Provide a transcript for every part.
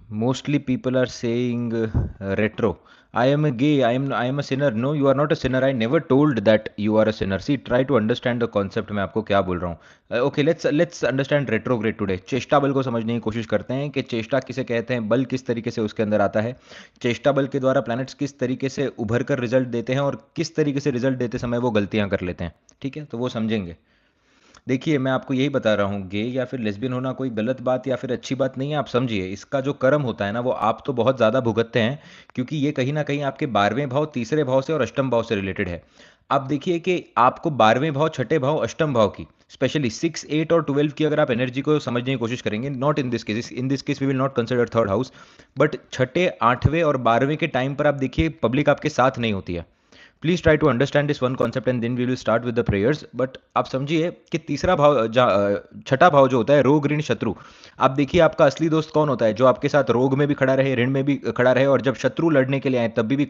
Mostly people are saying retro. I am a gay. I am a sinner. No, you are not a sinner. I never told that you are a sinner. See, try to understand the concept. मैं आपको क्या बोल रहा हूँ. Okay, let's understand retrograde today. चेष्टा बल को समझने की कोशिश करते हैं कि चेष्टा किसे कहते हैं, बल किस तरीके से उसके अंदर आता है, चेष्टा बल के द्वारा प्लैनेट्स किस तरीके से उभर कर रिजल्ट देते हैं और किस तरीके से रिजल्ट देते समय वो गलतियां कर लेते हैं. ठीक है, तो वो समझेंगे. देखिए, मैं आपको यही बता रहा हूँ, गे या फिर लेस्बियन होना कोई गलत बात या फिर अच्छी बात नहीं है, आप समझिए। इसका जो कर्म होता है ना, वो आप तो बहुत ज़्यादा भुगतते हैं, क्योंकि ये कहीं न कहीं आपके 12वें भाव, तीसरे भाव से और अष्टम भाव से रिलेटेड है। आप देखिए कि आपको 12वें भाव, छठे भाव, अष्टम भाव की, स्पेशली 6, 8 और 12 की अगर आप एनर्जी को समझने की कोशिश करेंगे, not in this case we will not consider third house, but छठे, 8वें और 12वें के टाइम पर आप देखिए पब्लिक आपके साथ नहीं होती है। Please try to understand this one concept and then we will start with the prayers. But आप समझिए कि तीसरा भाव, छठा भाव जो होता है, रोग ऋण शत्रु. आप देखिए आपका असली दोस्त कौन होता है, जो आपके साथ रोग में भी खड़ा रहे, ऋण में भी खड़ा रहे, और जब शत्रु लड़ने के लिए आए तब भी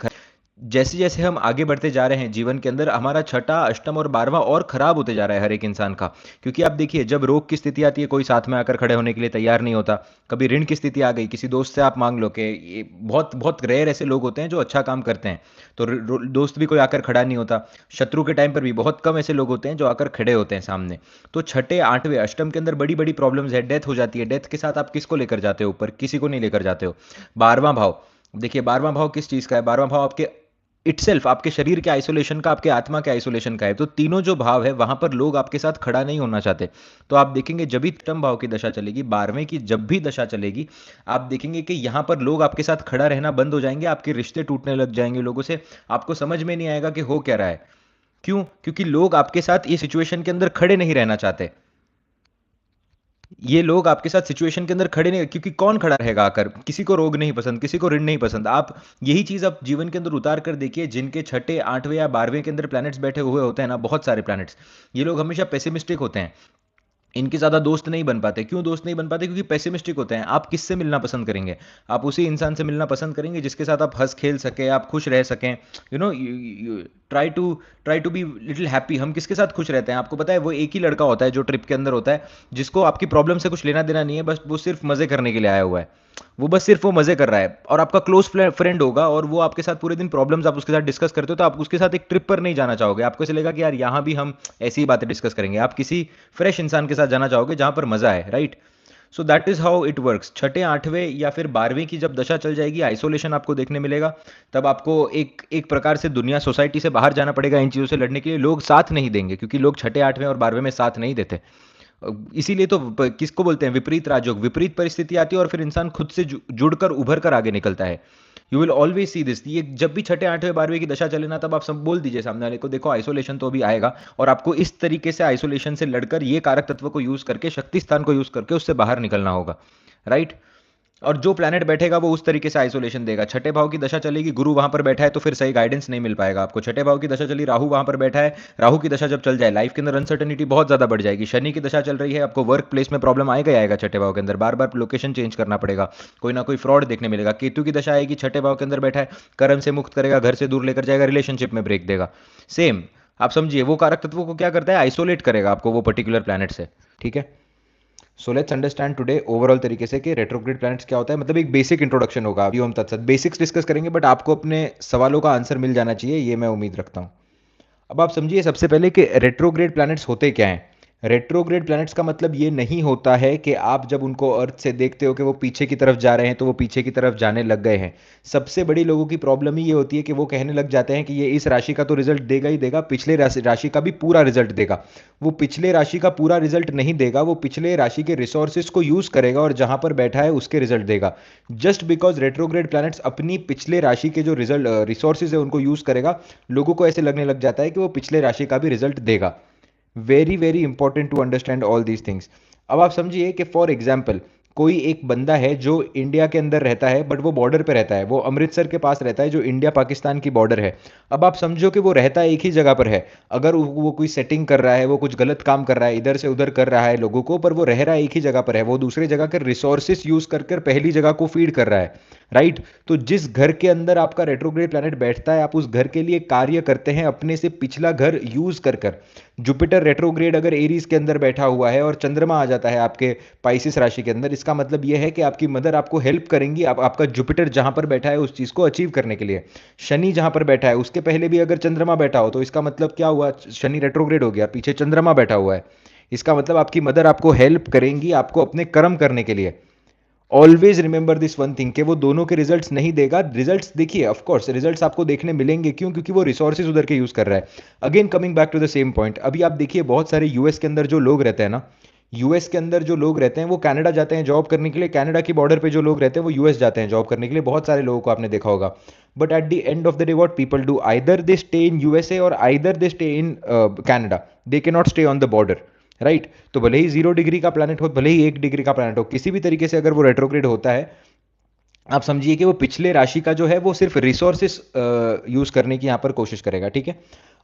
जैसे जैसे हम आगे बढ़ते जा रहे हैं जीवन के अंदर, हमारा छठा, अष्टम और 12वां और खराब होते जा रहा है हर एक इंसान का. क्योंकि आप देखिए, जब रोग की स्थिति आती है, कोई साथ में आकर खड़े होने के लिए तैयार नहीं होता. कभी ऋण की स्थिति आ गई, किसी दोस्त से आप मांग लो, कि ये बहुत बहुत रेयर ऐसे लोग होते हैं जो अच्छा काम करते हैं, तो दोस्त भी कोई आकर खड़ा नहीं होता. शत्रु के टाइम पर भी बहुत कम ऐसे लोग होते हैं जो आकर खड़े होते हैं सामने. तो छठे, आठवें, अष्टम के अंदर बड़ी बड़ी प्रॉब्लम्स है, डेथ हो जाती है. डेथ के साथ आप किसको लेकर जाते हो ऊपर? किसी को नहीं लेकर जाते हो. 12वां भाव, देखिए 12वां भाव किस चीज का है? 12वां भाव आपके इटसेल्फ, आपके शरीर के आइसोलेशन का, आपके आत्मा के आइसोलेशन का है. तो तीनों जो भाव है, वहां पर लोग आपके साथ खड़ा नहीं होना चाहते. तो आप देखेंगे जब भी अष्टम भाव की दशा चलेगी, 12वें की जब भी दशा चलेगी, आप देखेंगे कि यहां पर लोग आपके साथ खड़ा रहना बंद हो जाएंगे, आपके रिश्ते टूटने लग जाएंगे लोगों से. आपको समझ में नहीं आएगा कि हो क्या रहा है. क्यों? क्योंकि लोग आपके साथ इस सिचुएशन के अंदर खड़े नहीं रहना चाहते. ये लोग आपके साथ सिचुएशन के अंदर खड़े नहीं, क्योंकि कौन खड़ा रहेगा आकर? किसी को रोग नहीं पसंद, किसी को ऋण नहीं पसंद. आप यही चीज आप जीवन के अंदर उतार कर देखिए, जिनके छठे, 8वें या 12वें के अंदर प्लैनेट्स बैठे हुए होते हैं ना, बहुत सारे प्लैनेट्स, ये लोग हमेशा पेसिमिस्टिक होते हैं. इनके ज़्यादा दोस्त नहीं बन पाते. क्यों दोस्त नहीं बन पाते? क्योंकि पेसिमिस्टिक होते हैं. आप किससे मिलना पसंद करेंगे? आप उसी इंसान से मिलना पसंद करेंगे जिसके साथ आप हंस खेल सकें, आप खुश रह सकें. You know, try to try to be little happy. हम किसके साथ खुश रहते हैं? आपको पता है, वो एक ही लड़का होता है जो ट्रिप के अंदर होता है, जिसको आपकी प्रॉब्लम से कुछ लेना देना नहीं है, बस वो सिर्फ मजे करने के लिए आया हुआ है. वो बस सिर्फ वो मजे कर रहा है. और आपका क्लोज फ्रेंड होगा, और वो आपके साथ पूरे दिन प्रॉब्लम्स आप उसके साथ डिस्कस करते हो, तो आप उसके साथ एक ट्रिप पर नहीं जाना चाहोगे. आपको चलेगा कि यार यहाँ भी हम ऐसी ही बातें डिस्कस करेंगे. आप किसी फ्रेश इंसान के साथ जाना चाहोगे जहां पर मजा है, right? So that is how it works. छठे, 8वें या फिर 12वें की जब दशा चल जाएगी, आइसोलेशन आपको देखने मिलेगा. तब आपको एक एक प्रकार से दुनिया, सोसाइटी से बाहर जाना पड़ेगा इन चीज़ों से लड़ने के लिए. लोग साथ नहीं देंगे, क्योंकि लोग छठे, 8वें और 12वें में साथ नहीं देते. इसीलिए तो किसको बोलते हैं विपरीत राजयोग. विपरीत परिस्थिति आती है और फिर इंसान खुद से जुड़कर उभर कर आगे निकलता है. You will always see this. ये जब भी छठे, 8वें, 12वें की दशा चले ना, तब आप सब बोल दीजिए सामने वाले को, देखो आइसोलेशन तो अभी आएगा, और आपको इस तरीके से आइसोलेशन से लड़कर, ये कारक तत्व को यूज करके, शक्ति स्थान को यूज करके उससे बाहर निकलना होगा, राइट? और जो प्लैनेट बैठेगा वो उस तरीके से आइसोलेशन देगा. छठे भाव की दशा चलेगी, गुरु वहां पर बैठा है, तो फिर सही गाइडेंस नहीं मिल पाएगा आपको. छठे भाव की दशा चली, राहु वहां पर बैठा है, राहु की दशा जब चल जाए, लाइफ के अंदर अनसर्टेनिटी बहुत ज्यादा बढ़ जाएगी. शनि की दशा चल रही है, आपको वर्क प्लेस में प्रॉब्लम आएगा ही आएगा. छठे भाव के अंदर बार बार लोकेशन चेंज करना पड़ेगा, कोई ना कोई फ्रॉड देखने मिलेगा. केतु की दशा आएगी, छठे भाव के अंदर बैठा है, कर्म से मुक्त करेगा, घर से दूर लेकर जाएगा, रिलेशनशिप में ब्रेक देगा. सेम, आप समझिए, वो कारक तत्वों को क्या करता है? आइसोलेट करेगा आपको वो पर्टिकुलर प्लैनेट से. ठीक है, so let's understand today overall तरीके से कि रेट्रोग्रेड प्लैनेट्स क्या होता है. मतलब एक बेसिक इंट्रोडक्शन होगा, अभी हम तत्सत बेसिक्स डिस्कस करेंगे, बट आपको अपने सवालों का आंसर मिल जाना चाहिए, ये मैं उम्मीद रखता हूँ. अब आप समझिए सबसे पहले कि रेट्रोग्रेड प्लैनेट्स होते क्या हैं. रेट्रोग्रेड प्लैनेट्स का मतलब ये नहीं होता है कि आप जब उनको अर्थ से देखते हो कि वो पीछे की तरफ जा रहे हैं, तो वो पीछे की तरफ जाने लग गए हैं. सबसे बड़ी लोगों की प्रॉब्लम ही ये होती है कि वो कहने लग जाते हैं कि ये इस राशि का तो रिजल्ट देगा ही देगा, पिछले राशि राशि का भी पूरा रिजल्ट देगा. वो पिछले राशि का पूरा रिजल्ट नहीं देगा, वो पिछले राशि के रिसोर्सेज को यूज करेगा और जहां पर बैठा है उसके रिजल्ट देगा. जस्ट बिकॉज रेट्रोग्रेड प्लैनेट्स अपनी पिछले राशि के जो रिजल्ट रिसोर्सेज है उनको यूज करेगा, लोगों को ऐसे लगने लग जाता है कि वो पिछले राशि का भी रिजल्ट देगा. Very very important to understand all these things. अब आप समझिए कि फॉर एग्जाम्पल, कोई एक बंदा है जो इंडिया के अंदर रहता है, बट वो बॉर्डर पे रहता है, वो अमृतसर के पास रहता है, जो इंडिया पाकिस्तान की बॉर्डर है. अब आप समझो कि वो रहता एक ही जगह पर है. अगर वो कोई सेटिंग कर रहा है, वो कुछ गलत काम कर रहा है, इधर से उधर कर रहा है लोगों को, पर वो रह रहा है एक ही जगह पर है, वो दूसरे जगह के रिसोर्सेस यूज कर कर पहली जगह को फीड कर रहा है, राइट? तो जिस घर के अंदर आपका रेट्रोग्रेड प्लैनेट बैठता है, आप उस घर के लिए कार्य करते हैं अपने से पिछला घर यूज कर कर. जुपिटर रेट्रोग्रेड अगर एरीज के अंदर बैठा हुआ है और चंद्रमा आ जाता है आपके पाइसिस राशि के अंदर, इसका मतलब ये है कि आपकी मदर आपको हेल्प करेंगी, आपका जुपिटर जहाँ पर बैठा है उस चीज़ को अचीव करने के लिए। शनि जहाँ पर बैठा है उसके पहले भी अगर चंद्रमा बैठा हो तो इसका मतलब क्या हुआ, शनि रेट्रोग्रेड हो गया, पीछे चंद्रमा बैठा हुआ है। इसका मतलब आपकी मदर आपको हेल्प करेंगी आपको अपने कर्म करने के लिए। Always remember this one thing कि वो दोनों के रिजल्ट्स नहीं देगा। रिजल्ट्स देखिए, ऑफ कोर्स रिजल्ट्स आपको देखने मिलेंगे, क्यों? क्योंकि वो रिसोर्सेज उधर के यूज कर रहा है। Again coming back to the same point, अभी आप देखिए बहुत सारे यूएस के अंदर जो लोग रहते हैं ना, यूएस के अंदर जो लोग रहते हैं वो कनाडा जाते हैं जॉब करने के लिए, कनाडा की बॉर्डर पे जो लोग रहते हैं वो यूएस जाते हैं जॉब करने के लिए, बहुत सारे लोगों को आपने देखा होगा। But at the end of the day what people do, either they stay in USA और either they stay in Canada, they can not stay on the border, right? तो भले ही 0 डिग्री का प्लैनेट हो, भले ही 1 डिग्री का planet हो, किसी भी तरीके से अगर वो रेट्रोग्रेड होता है, आप समझिए कि वो पिछले राशि का जो है वो सिर्फ रिसोर्सेस यूज करने की यहाँ पर कोशिश करेगा, ठीक है?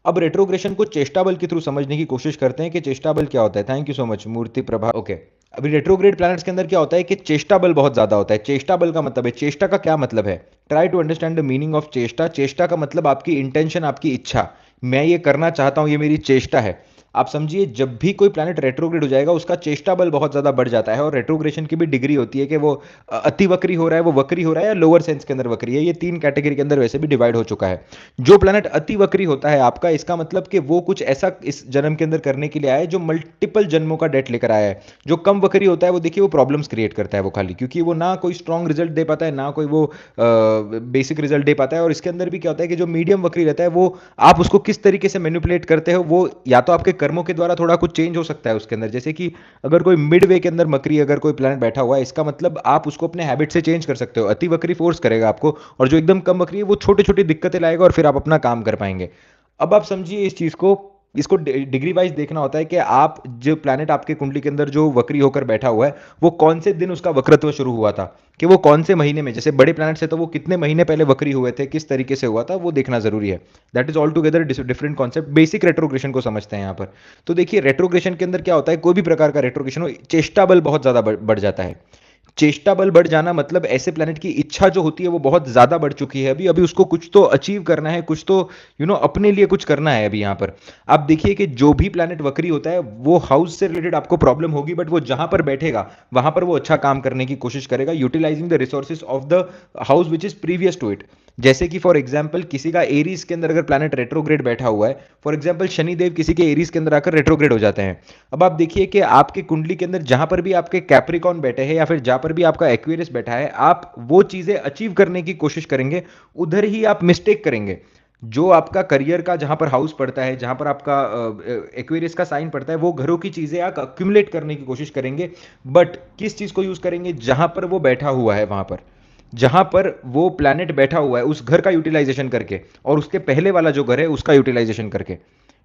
अब रेट्रोग्रेशन को चेष्टा बल के थ्रू समझने की कोशिश करते हैं कि चेष्टा बल क्या होता है। Thank you so much Murti Prabha, okay. अभी रेट्रोग्रेड प्लैनेट्स के अंदर क्या होता है कि चेष्टा बल बहुत ज्यादा होता है। चेष्टा बल का मतलब है, चेष्टा का क्या मतलब है? Try to understand the meaning of cheshta. चेष्टा का मतलब आपकी इंटेंशन, आपकी इच्छा, मैं ये करना चाहता हूं, ये मेरी चेष्टा है। आप समझिए जब भी कोई प्लैनेट रेट्रोग्रेड हो जाएगा उसका चेष्टा बल बहुत ज्यादा बढ़ जाता है। और रेट्रोग्रेशन की भी डिग्री होती है कि वो अति वक्री हो रहा है, वो वक्री हो रहा है, या लोअर सेंस के अंदर वक्री है। ये 3 कैटेगरी के अंदर वैसे भी डिवाइड हो चुका है। जो प्लैनेट अति वक्री होता है आपका, इसका मतलब कि वो कुछ ऐसा इस जन्म के अंदर करने के लिए आया है जो मल्टीपल जन्मों का डेट लेकर आया है। जो कम वक्री होता है वो देखिए वो प्रॉब्लम्स क्रिएट करता है वो खाली, क्योंकि वो ना कोई स्ट्रॉन्ग रिजल्ट दे पाता है, ना कोई वो बेसिक रिजल्ट दे पाता है। और इसके अंदर भी क्या होता है कि जो मीडियम वक्री रहता है वो आप उसको किस तरीके से मैनिपुलेट करते हो, वो या तो आपके कर्मों के द्वारा थोड़ा कुछ चेंज हो सकता है उसके अंदर। जैसे कि अगर कोई मिड वे के अंदर मकरी, अगर कोई प्लैनेट बैठा हुआ है, इसका मतलब आप उसको अपने हैबिट से चेंज कर सकते हो। अति वक्री फोर्स करेगा आपको, और जो एकदम कम वक्री है वो छोटी छोटी दिक्कतें लाएगा और फिर आप अपना काम कर पाएंगे। अब आप समझिए इस चीज को, इसको डिग्री वाइज देखना होता है कि आप जो प्लैनेट आपके कुंडली के अंदर जो वक्री होकर बैठा हुआ है वो कौन से दिन उसका वक्रत्व शुरू हुआ था, कि वो कौन से महीने में, जैसे बड़े प्लैनेट से तो वो कितने महीने पहले वक्री हुए थे, किस तरीके से हुआ था, वो देखना जरूरी है। That is all together different concept. Basic retrogression को समझते हैं यहाँ पर। तो देखिए रेट्रोग्रेशन के अंदर क्या होता है, कोई भी प्रकार का रेट्रोग्रेशन हो, चेष्टा बल बहुत ज्यादा बढ़ जाता है। चेष्टा बल बढ़ जाना मतलब ऐसे प्लैनेट की इच्छा जो होती है वो बहुत ज्यादा बढ़ चुकी है। अभी अभी उसको कुछ तो अचीव करना है, कुछ तो अपने लिए कुछ करना है अभी यहाँ पर। आप देखिए कि जो भी प्लैनेट वक्री होता है वो हाउस से रिलेटेड आपको प्रॉब्लम होगी, बट वो जहां पर बैठेगा वहां पर वो अच्छा काम करने की कोशिश करेगा, utilizing the resources of the house which is previous to it. जैसे कि फॉर एग्जाम्पल किसी का एरीज के अंदर अगर प्लैनेट रेट्रोग्रेड बैठा हुआ है, फॉर एग्जाम्पल शनिदेव किसी के एरीज के अंदर आकर रेट्रोग्रेड हो जाते हैं। अब आप देखिए कि आपकी कुंडली के अंदर जहां पर भी आपके कैप्रिकॉन बैठे हैं या फिर जहां पर भी आपका एक्वेरियस बैठा है, आप वो चीजें अचीव करने की कोशिश करेंगे, उधर ही आप मिस्टेक करेंगे। जो आपका करियर का जहां पर हाउस पड़ता है, जहां पर आपका एक्वेरियस का साइन पड़ता है, वो घरों की चीजें आप अक्यूमुलेट करने की कोशिश करेंगे। बट किस चीज को यूज करेंगे? जहां पर वो बैठा हुआ है वहां पर, जहां पर वो प्लैनेट बैठा हुआ है उस घर का यूटिलाइजेशन करके, और उसके पहले वाला जो घर है उसका यूटिलाइजेशन करके।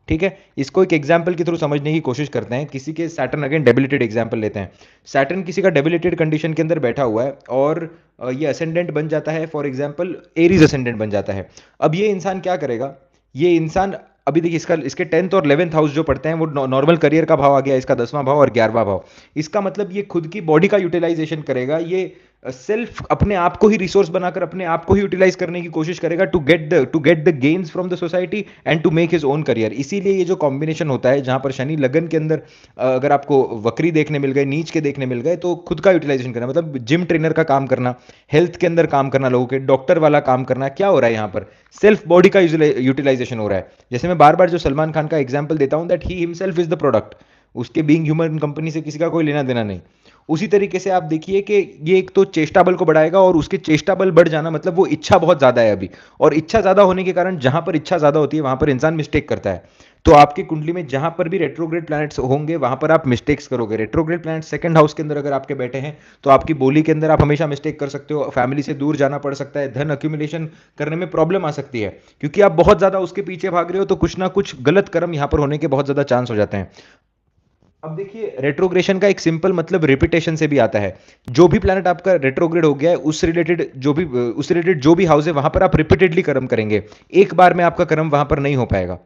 ठीक है, इसको एक एग्जाम्पल के थ्रू समझने की कोशिश करते हैं। किसी के सैटर्न, अगेन डेबिलिटेड एग्जाम्पल लेते हैं। सैटर्न किसी का डेबिलिटेड कंडीशन के अंदर बैठा हुआ है और ये असेंडेंट बन जाता है, फॉर एग्जाम्पल एरीज असेंडेंट बन जाता है। अब ये इंसान क्या करेगा? ये इंसान, अभी देखिए इसका, इसके 10th और 11th हाउस जो पढ़ते हैं वो नॉर्मल करियर का भाव आ गया, इसका 10वां भाव और 11वां भाव। इसका मतलब ये खुद की बॉडी का यूटिलाइजेशन करेगा, ये सेल्फ अपने आप को ही रिसोर्स बनाकर अपने आप को ही यूटिलाइज करने की कोशिश करेगा to get the gains from the society and to make his own career. इसीलिए ये जो कॉम्बिनेशन होता है जहां पर शनि लगन के अंदर अगर आपको वक्री देखने मिल गए, नीच के देखने मिल गए, तो खुद का यूटिलाइजेशन करना मतलब जिम ट्रेनर का काम करना, हेल्थ के अंदर काम करना, लोगों के डॉक्टर वाला काम करना। क्या हो रहा है यहाँ पर? सेल्फ बॉडी का यूटिलाइजेशन हो रहा है। जैसे मैं बार बार जो सलमान खान का एग्जाम्पल देता हूं, that he himself is the product, उसके बीइंग ह्यूमन कंपनी से किसी का कोई लेना देना नहीं। उसी तरीके से आप देखिए कि ये एक तो चेष्टा बल को बढ़ाएगा, और उसके चेष्टा बल बढ़ जाना मतलब वो इच्छा बहुत ज्यादा है अभी, और इच्छा ज्यादा होने के कारण जहां पर इच्छा ज्यादा होती है वहां पर इंसान मिस्टेक करता है। तो आपकी कुंडली में जहां पर भी रेट्रोग्रेड प्लैनेट्स होंगे वहां पर आप मिस्टेक्स करोगे। रेट्रोग्रेड प्लैनेट सेकंड हाउस के अंदर अगर आपके बैठे हैं तो आपकी बोली के अंदर आप हमेशा मिस्टेक कर सकते हो, फैमिली से दूर जाना पड़ सकता है, धन अक्यूमुलेशन करने में प्रॉब्लम आ सकती है, क्योंकि आप बहुत ज्यादा उसके पीछे भाग रहे हो, तो कुछ ना कुछ गलत कर्म यहां पर होने के बहुत ज्यादा चांस हो जाते हैं। अब देखिए रेट्रोग्रेशन का एक सिंपल मतलब रिपीटेशन से भी आता है। जो भी प्लैनेट आपका रेट्रोग्रेड हो गया है उससे रिलेटेड जो भी हाउस है वहां पर आप रिपीटेडली कर्म करेंगे। एक बार में आपका कर्म वहां पर नहीं हो पाएगा,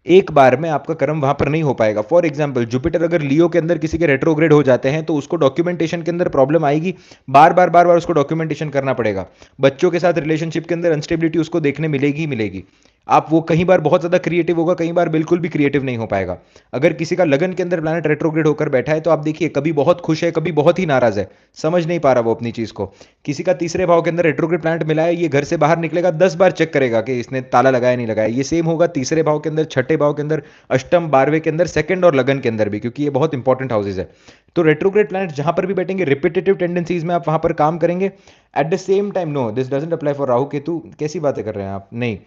एक बार में आपका कर्म वहां पर नहीं हो पाएगा। फॉर एग्जाम्पल जुपिटर अगर लियो के अंदर किसी के रेट्रोग्रेड हो जाते हैं तो उसको डॉक्यूमेंटेशन के अंदर प्रॉब्लम आएगी, बार बार उसको डॉक्यूमेंटेशन करना पड़ेगा। बच्चों के साथ रिलेशनशिप के अंदर अनस्टेबिलिटी उसको देखने मिलेगी ही मिलेगी। आप वो कई बार बहुत ज़्यादा क्रिएटिव होगा, कई बार बिल्कुल भी क्रिएटिव नहीं हो पाएगा। अगर किसी का लगन के अंदर प्लैनेट रेट्रोग्रेड होकर बैठा है, तो आप देखिए कभी बहुत खुश है, कभी बहुत ही नाराज़ है, समझ नहीं पा रहा वो अपनी चीज़ को। किसी का तीसरे भाव के अंदर रेट्रोग्रेड प्लैनेट मिला है, ये घर से बाहर निकलेगा 10 बार चेक करेगा कि इसने ताला लगाया नहीं लगाया। ये सेम होगा तीसरे भाव के अंदर, छठे भाव के अंदर, अष्टम, 12वें के अंदर, सेकंड और लगन के अंदर भी, क्योंकि ये बहुत इंपॉर्टेंट हाउसेज है। तो रेट्रोग्रेड प्लैनेट जहां पर भी बैठेंगे, रिपीटेटिव टेंडेंसीज में आप वहां पर काम करेंगे। At the same time, no this doesn't apply for Rahu Ketu. कैसी बातें कर रहे हैं आप? नहीं।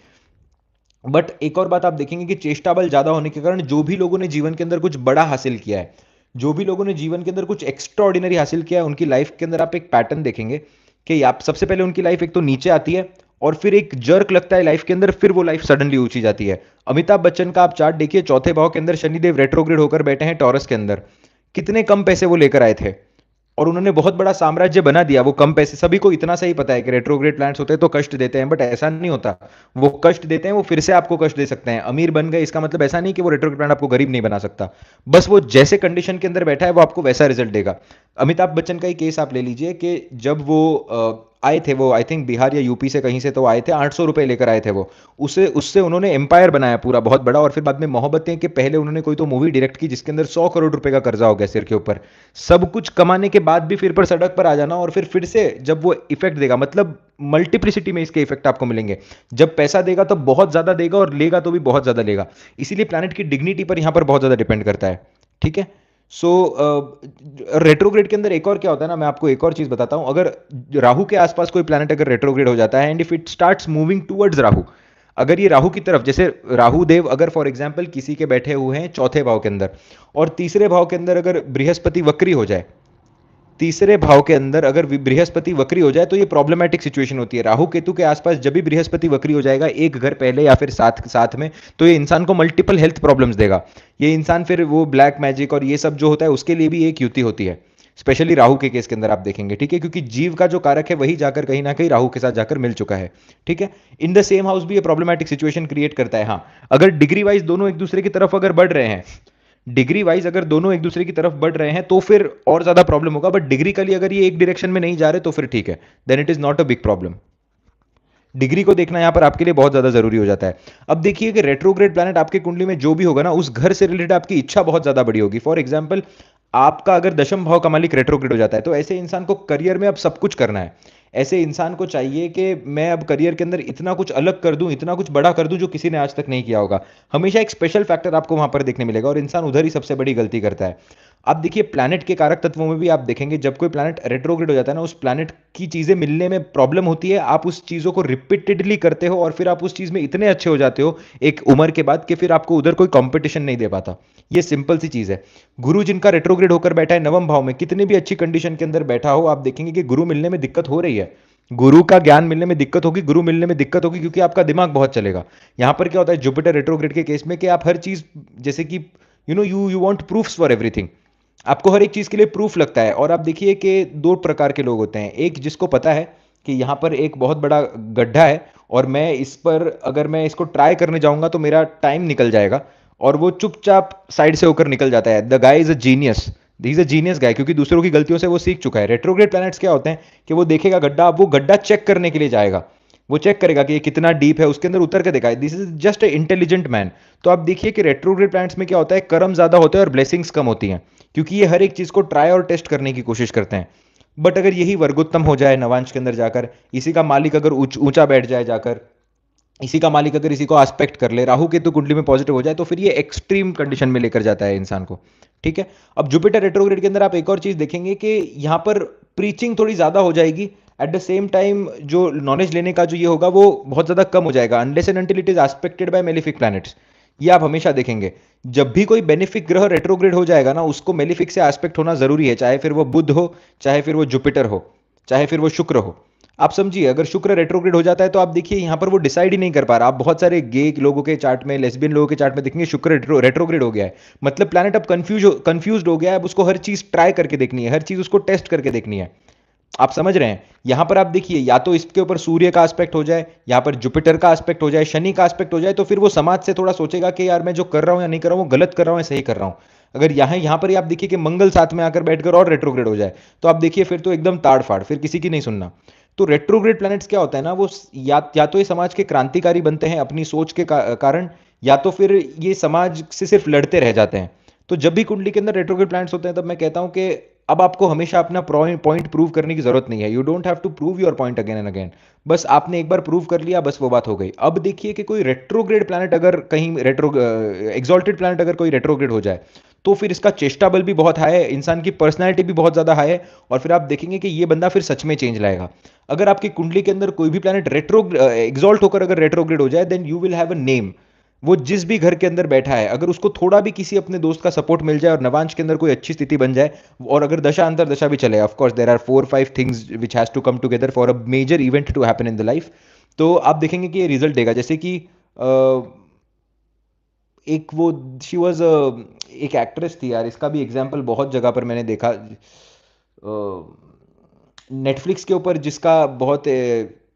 बट एक और बात आप देखेंगे कि चेष्टा बल ज्यादा होने के कारण जो भी लोगों ने जीवन के अंदर कुछ बड़ा हासिल किया है, जो भी लोगों ने जीवन के अंदर कुछ एक्स्ट्रा ऑर्डिनरी हासिल किया है, उनकी लाइफ के अंदर आप एक पैटर्न देखेंगे कि आप सबसे पहले उनकी लाइफ एक तो नीचे आती है, और फिर एक जर्क लगता है लाइफ के अंदर, फिर वो लाइफ सडनली ऊंची जाती है। अमिताभ बच्चन का आप चार्ट देखिए, चौथे भाव के अंदर शनिदेव रेट्रोग्रेड होकर बैठे हैं टॉरस के अंदर। कितने कम पैसे वो लेकर आए थे, और उन्होंने बहुत बड़ा साम्राज्य बना दिया। वो कम पैसे, सभी को इतना सही पता है कि रेट्रोग्रेड प्लैनेट्स होते हैं तो कष्ट देते हैं, बट ऐसा नहीं होता। वो कष्ट देते हैं, वो फिर से आपको कष्ट दे सकते हैं। अमीर बन गए इसका मतलब ऐसा नहीं कि वो रेट्रोग्रेड प्लैनेट आपको गरीब नहीं बना सकता। बस वो जैसे कंडीशन के अंदर बैठा है, वो आपको वैसा रिजल्ट देगा। अमिताभ बच्चन का ही केस आप ले लीजिए कि जब वो आए थे, वो आई थिंक बिहार या यूपी से कहीं से तो आए थे, 800 रुपए लेकर आए थे वो। उसे उससे उन्होंने एम्पायर बनाया पूरा बहुत बड़ा, और फिर बाद में मोहब्बतें, कि पहले उन्होंने कोई तो मूवी डायरेक्ट की जिसके अंदर 100 करोड़ रुपए का कर्जा हो गया सिर के ऊपर। सब कुछ कमाने के बाद भी फिर पर सड़क पर आ जाना, और फिर से जब वो इफेक्ट देगा, मतलब मल्टीप्लिसिटी में इसके इफेक्ट आपको मिलेंगे। जब पैसा देगा तो बहुत ज्यादा देगा, और लेगा तो भी बहुत ज्यादा लेगा। इसीलिए प्लैनेट की डिग्निटी पर यहां पर बहुत ज्यादा डिपेंड करता है। ठीक है। सो रेट्रोग्रेड के अंदर एक और क्या होता है ना, मैं आपको एक और चीज बताता हूं। अगर राहु के आसपास कोई प्लैनेट अगर रेट्रोग्रेड हो जाता है, and if it starts moving towards Rahu, अगर ये राहु की तरफ, जैसे राहु देव अगर फॉर एग्जांपल किसी के बैठे हुए हैं चौथे भाव के अंदर, और तीसरे भाव के अंदर अगर बृहस्पति वक्री हो जाए, तीसरे भाव के अंदर अगर बृहस्पति वक्री हो जाए, तो ये प्रॉब्लमैटिक सिचुएशन होती है। राहु केतु के आसपास जब भी बृहस्पति वक्री हो जाएगा, एक घर पहले या फिर साथ साथ में, तो ये इंसान को मल्टीपल हेल्थ प्रॉब्लम्स देगा। ये इंसान फिर वो ब्लैक मैजिक और ये सब जो होता है उसके लिए भी एक युति होती है, स्पेशली राहु के केस के अंदर आप देखेंगे। ठीक है, क्योंकि जीव का जो कारक है वही जाकर कहीं ना कहीं राहु के साथ जाकर मिल चुका है। ठीक है। इन द सेम हाउस भी ये प्रॉब्लमैटिक सिचुएशन क्रिएट करता है। हाँ, अगर डिग्री वाइज दोनों एक दूसरे की तरफ अगर बढ़ रहे हैं, डिग्री वाइज अगर दोनों एक दूसरे की तरफ बढ़ रहे हैं, तो फिर और ज्यादा प्रॉब्लम होगा। बट डिग्रिकली अगर ये एक डायरेक्शन में नहीं जा रहे, तो फिर ठीक है, then it is not a big problem. Degree को देखना यहां पर आपके लिए बहुत ज्यादा जरूरी हो जाता है। अब देखिए कि रेट्रोग्रेड प्लैनेट आपके कुंडली में जो भी होगा ना, उस घर से रिलेटेड आपकी इच्छा बहुत ज्यादा बड़ी होगी। फॉर एग्जाम्पल, आपका अगर दशम भाव का मालिक रेट्रोग्रेड हो जाता है, तो ऐसे इंसान को करियर में अब सब कुछ करना है। ऐसे इंसान को चाहिए कि मैं अब करियर के अंदर इतना कुछ अलग कर दूं, इतना कुछ बड़ा कर दूं जो किसी ने आज तक नहीं किया होगा। हमेशा एक स्पेशल फैक्टर आपको वहां पर देखने मिलेगा, और इंसान उधर ही सबसे बड़ी गलती करता है। आप देखिए प्लैनेट के कारक तत्वों में भी आप देखेंगे, जब कोई प्लैनेट रेट्रोग्रेड हो जाता है ना, उस प्लैनेट की चीजें मिलने में प्रॉब्लम होती है। आप उस चीजों को रिपीटेडली करते हो, और फिर आप उस चीज में इतने अच्छे हो जाते हो एक उम्र के बाद, कि फिर आपको उधर कोई कंपटीशन नहीं दे पाता। ये सिंपल सी चीज है। गुरु जिनका रेट्रोग्रेड होकर बैठा है नवम भाव में, कितने भी अच्छी कंडीशन के अंदर बैठा हो, आप देखेंगे कि गुरु मिलने में दिक्कत हो रही है। गुरु का ज्ञान मिलने में दिक्कत होगी, गुरु मिलने में दिक्कत होगी, क्योंकि आपका दिमाग बहुत चलेगा। यहां पर क्या होता है जुपिटर रेट्रोग्रेड के केस में, कि आप हर चीज, जैसे कि you want proofs for everything. आपको हर एक चीज के लिए प्रूफ लगता है। और आप देखिए कि दो प्रकार के लोग होते हैं, एक जिसको पता है कि यहाँ पर एक बहुत बड़ा गड्ढा है, और मैं इस पर अगर मैं इसको ट्राई करने जाऊंगा तो मेरा टाइम निकल जाएगा, और वो चुपचाप साइड से होकर निकल जाता है। The guy is a genius, is a genius guy, क्योंकि दूसरों की गलतियों से वो सीख चुका है। रेट्रोग्रेड प्लैनेट्स क्या होते हैं कि वो देखेगा गड्ढा, अब वो गड्ढा चेक करने के लिए जाएगा। वो चेक करेगा कि ये कितना डीप है, उसके अंदर उतर के देखा है। This is just a intelligent man. तो आप देखिए कि रेट्रोग्रेड प्लैनेट्स में क्या होता है, कर्म ज्यादा होते हैं और ब्लेसिंग्स कम होती हैं, क्योंकि ये हर एक चीज को ट्राई और टेस्ट करने की कोशिश करते हैं। बट अगर यही वर्गोत्तम हो जाए नवांश के अंदर जाकर, इसी का मालिक अगर ऊंचा बैठ जाए जाकर, इसी का मालिक अगर इसी को एस्पेक्ट कर ले, राहु केतु कुंडली में पॉजिटिव हो जाए, तो फिर ये एक्सट्रीम कंडीशन में लेकर जाता है इंसान को। ठीक है। अब जुपिटर रेट्रोग्रेड के अंदर आप एक और चीज देखेंगे कि यहां पर प्रीचिंग थोड़ी ज्यादा हो जाएगी। एट द सेम टाइम जो नॉलेज लेने का जो ये होगा वो बहुत ज्यादा कम हो जाएगा, unless and until it is aspected by malefic planets. ये आप हमेशा देखेंगे, जब भी कोई बेनिफिक ग्रह रेट्रोग्रेड हो जाएगा ना, उसको मेलिफिक से एस्पेक्ट होना जरूरी है, चाहे फिर वो बुध हो, चाहे फिर वो जुपिटर हो, चाहे फिर वो शुक्र हो। आप समझिए, अगर शुक्र रेट्रोग्रेड हो जाता है, तो आप देखिए यहां पर वो डिसाइड ही नहीं कर पा रहा। आप बहुत सारे गे लोगों के चार्ट में, लेस्बियन लोगों के चार्ट में देखेंगे शुक्र रेट्रोग्रेड हो गया है, मतलब प्लैनेट अब कंफ्यूज हो गया है। अब उसको हर चीज ट्राई करके देखनी है, हर चीज उसको टेस्ट करके देखनी है। आप समझ रहे हैं? यहां पर आप देखिए, या तो इसके ऊपर सूर्य का एस्पेक्ट हो जाए, यहां पर जुपिटर का एस्पेक्ट हो जाए, शनि का एस्पेक्ट हो जाए, तो फिर वो समाज से थोड़ा सोचेगा कि यार मैं जो कर रहा हूं या नहीं कर रहा हूं, गलत कर रहा हूं या सही कर रहा हूं। अगर यहां पर ही आप देखिए कि मंगल साथ में आकर बैठकर और रेट्रोग्रेड हो जाए, तो आप देखिए फिर तो एकदम ताड़ फाड़, फिर किसी की नहीं सुनना। तो रेट्रोग्रेड प्लैनेट्स क्या होता है ना, वो या तो ये समाज के क्रांतिकारी बनते हैं अपनी सोच के कारण, या तो फिर ये समाज से सिर्फ लड़ते रह जाते हैं। तो जब भी कुंडली के अंदर रेट्रोग्रेड प्लैनेट्स होते हैं, तब मैं कहता हूं कि अब आपको हमेशा अपना पॉइंट प्रूव करने की जरूरत नहीं है। You don't have to prove your point again and again. बस आपने एक बार प्रूव कर लिया, बस वो बात हो गई। अब देखिए कि कोई रेट्रोग्रेड प्लैनेट अगर कहीं एग्जॉल्टेड प्लैनेट अगर कोई रेट्रोग्रेड हो जाए, तो फिर इसका चेष्टा बल भी बहुत हाई है, इंसान की पर्सनैलिटी भी बहुत ज्यादा हाई है, और फिर आप देखेंगे कि ये बंदा फिर सच में चेंज लाएगा। अगर आपकी कुंडली के अंदर कोई भी प्लैनेट एग्जॉल्ट होकर अगर रेट्रोग्रेड हो जाए, then you will have a name. वो जिस भी घर के अंदर बैठा है, अगर उसको थोड़ा भी किसी अपने दोस्त का सपोर्ट मिल जाए और नवांश के अंदर कोई अच्छी स्थिति बन जाए, और अगर दशा अंतर दशा भी चले, of course there are 4-5 things which has to come together for a major event to happen in the life, तो आप देखेंगे कि ये रिजल्ट देगा। जैसे कि एक वो शी वाज एक एक्ट्रेस थी यार, इसका भी एग्जांपल बहुत जगह पर मैंने देखा, नेटफ्लिक्स के ऊपर, जिसका बहुत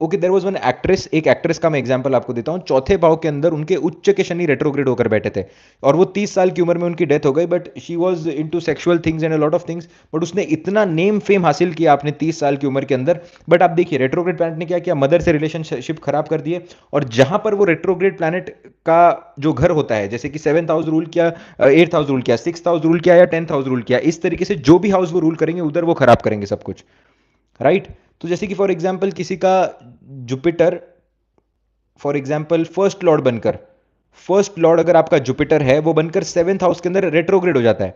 okay, there was one actress, एक एक्ट्रेस का मैं एग्जांपल आपको देता हूँ। चौथे भाव के अंदर उनके उच्च के शनि रेट्रोग्रेड होकर बैठे थे, और वो 30 साल की उम्र में उनकी डेथ हो गई, but she was into sexual things and a lot of things, but उसने इतना नेम फेम हासिल किया अपने 30 साल की उम्र के अंदर। बट आप देखिए रेट्रोग्रेड प्लैनेट ने क्या किया, मदर से रिलेशनशिप खराब कर दिए। और जहां पर वो रेट्रोग्रेड प्लैनेट का जो घर होता है, जैसे कि 7th हाउस रूल किया, 8th हाउस रूल किया, 6th हाउस रूल किया, या 10th हाउस रूल किया, इस तरीके से जो भी हाउस वो रूल करेंगे उधर वो खराब करेंगे सब कुछ, राइट। तो जैसे कि फॉर एग्जाम्पल किसी का Jupiter, for example first Lord अगर आपका जुपिटर है, वो बनकर 7th हाउस के अंदर रेट्रोग्रेड हो जाता है।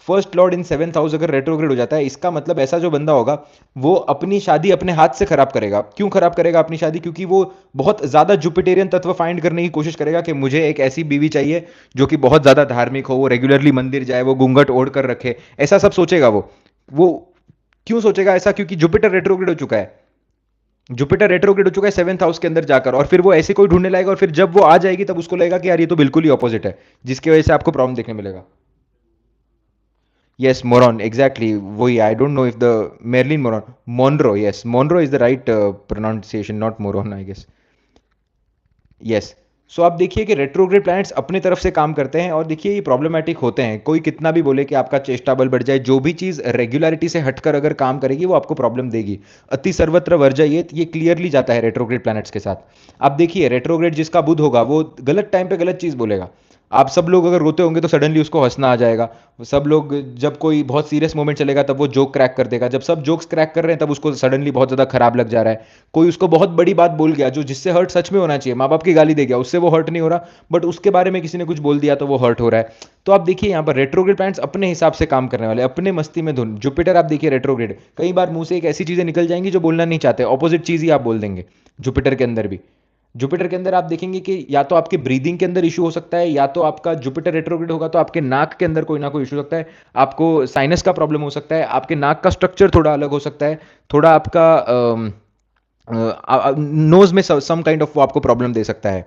फर्स्ट लॉर्ड इन 7th हाउस अगर रेट्रोग्रेड हो जाता है, इसका मतलब ऐसा जो बंदा होगा, वो अपनी शादी अपने हाथ से खराब करेगा। क्यों खराब करेगा अपनी शादी? क्योंकि वो बहुत ज्यादा जुपिटेरियन तत्व फाइंड करने की कोशिश करेगा कि मुझे एक ऐसी बीवी चाहिए जो कि बहुत ज्यादा धार्मिक हो, वो रेगुलरली मंदिर जाए, वो घूंघट ओढ़ कर रखे, ऐसा सब सोचेगा वो क्यों सोचेगा ऐसा? क्योंकि जुपिटर रेट्रोग्रेड हो चुका है। जुपिटर रेट्रोग्रेड हो चुका है 7th हाउस के अंदर जाकर, और फिर वो ऐसे कोई ढूंढने लगेगा, और फिर जब वो आ जाएगी तब उसको लगेगा कि यार ये तो बिल्कुल ही ऑपोजिट है, जिसकी वजह से आपको प्रॉब्लम देखने मिलेगा। यस, मोरॉन, एग्जैक्टली वही। I don't know if the Marilyn moron, Monroe, yes, Monroe is the right pronunciation, not moron I guess. Yes. So आप देखिए कि रेट्रोग्रेड प्लैनेट्स अपने तरफ से काम करते हैं, और देखिए ये प्रॉब्लमेटिक होते हैं। कोई कितना भी बोले कि आपका चेष्टा बल बढ़ जाए, जो भी चीज रेगुलरिटी से हटकर अगर काम करेगी वो आपको प्रॉब्लम देगी। अति सर्वत्र वर्जयेत, ये क्लियरली जाता है रेट्रोग्रेड प्लैनेट्स के साथ। आप देखिए रेट्रोग्रेड जिसका बुध होगा, वो गलत टाइम पे गलत चीज बोलेगा। आप सब लोग अगर रोते होंगे तो सडनली उसको हंसना आ जाएगा। सब लोग, जब कोई बहुत सीरियस मोमेंट चलेगा तब वो जोक क्रैक कर देगा। जब सब जोक्स क्रैक कर रहे हैं तब उसको सडनली बहुत ज्यादा खराब लग जा रहा है। कोई उसको बहुत बड़ी बात बोल गया, जो जिससे हर्ट सच में होना चाहिए, माँ बाप की गाली दे गया, उससे वो हर्ट नहीं हो रहा, बट उसके बारे में किसी ने कुछ बोल दिया तो वो हर्ट हो रहा है। तो आप देखिए यहाँ पर रेट्रोग्रेड प्लैनेट्स अपने हिसाब से काम करने वाले, अपने मस्ती में धुन। जुपिटर आप देखिए रेट्रोग्रेड, कई बार मुंह से एक ऐसी चीजें निकल जाएंगी जो बोलना नहीं चाहते, ऑपोजिट चीज ही आप बोल देंगे। जुपिटर के अंदर भी, जुपिटर के अंदर आप देखेंगे कि या तो आपके ब्रीदिंग के अंदर इशू हो सकता है, या तो आपका जुपिटर रेट्रोग्रेड होगा तो आपके नाक के अंदर कोई ना कोई इशू हो सकता है। आपको साइनस का प्रॉब्लम हो सकता है, आपके नाक का स्ट्रक्चर थोड़ा अलग हो सकता है, थोड़ा आपका नोज में सम काइंड ऑफ वो आपको प्रॉब्लम दे सकता है।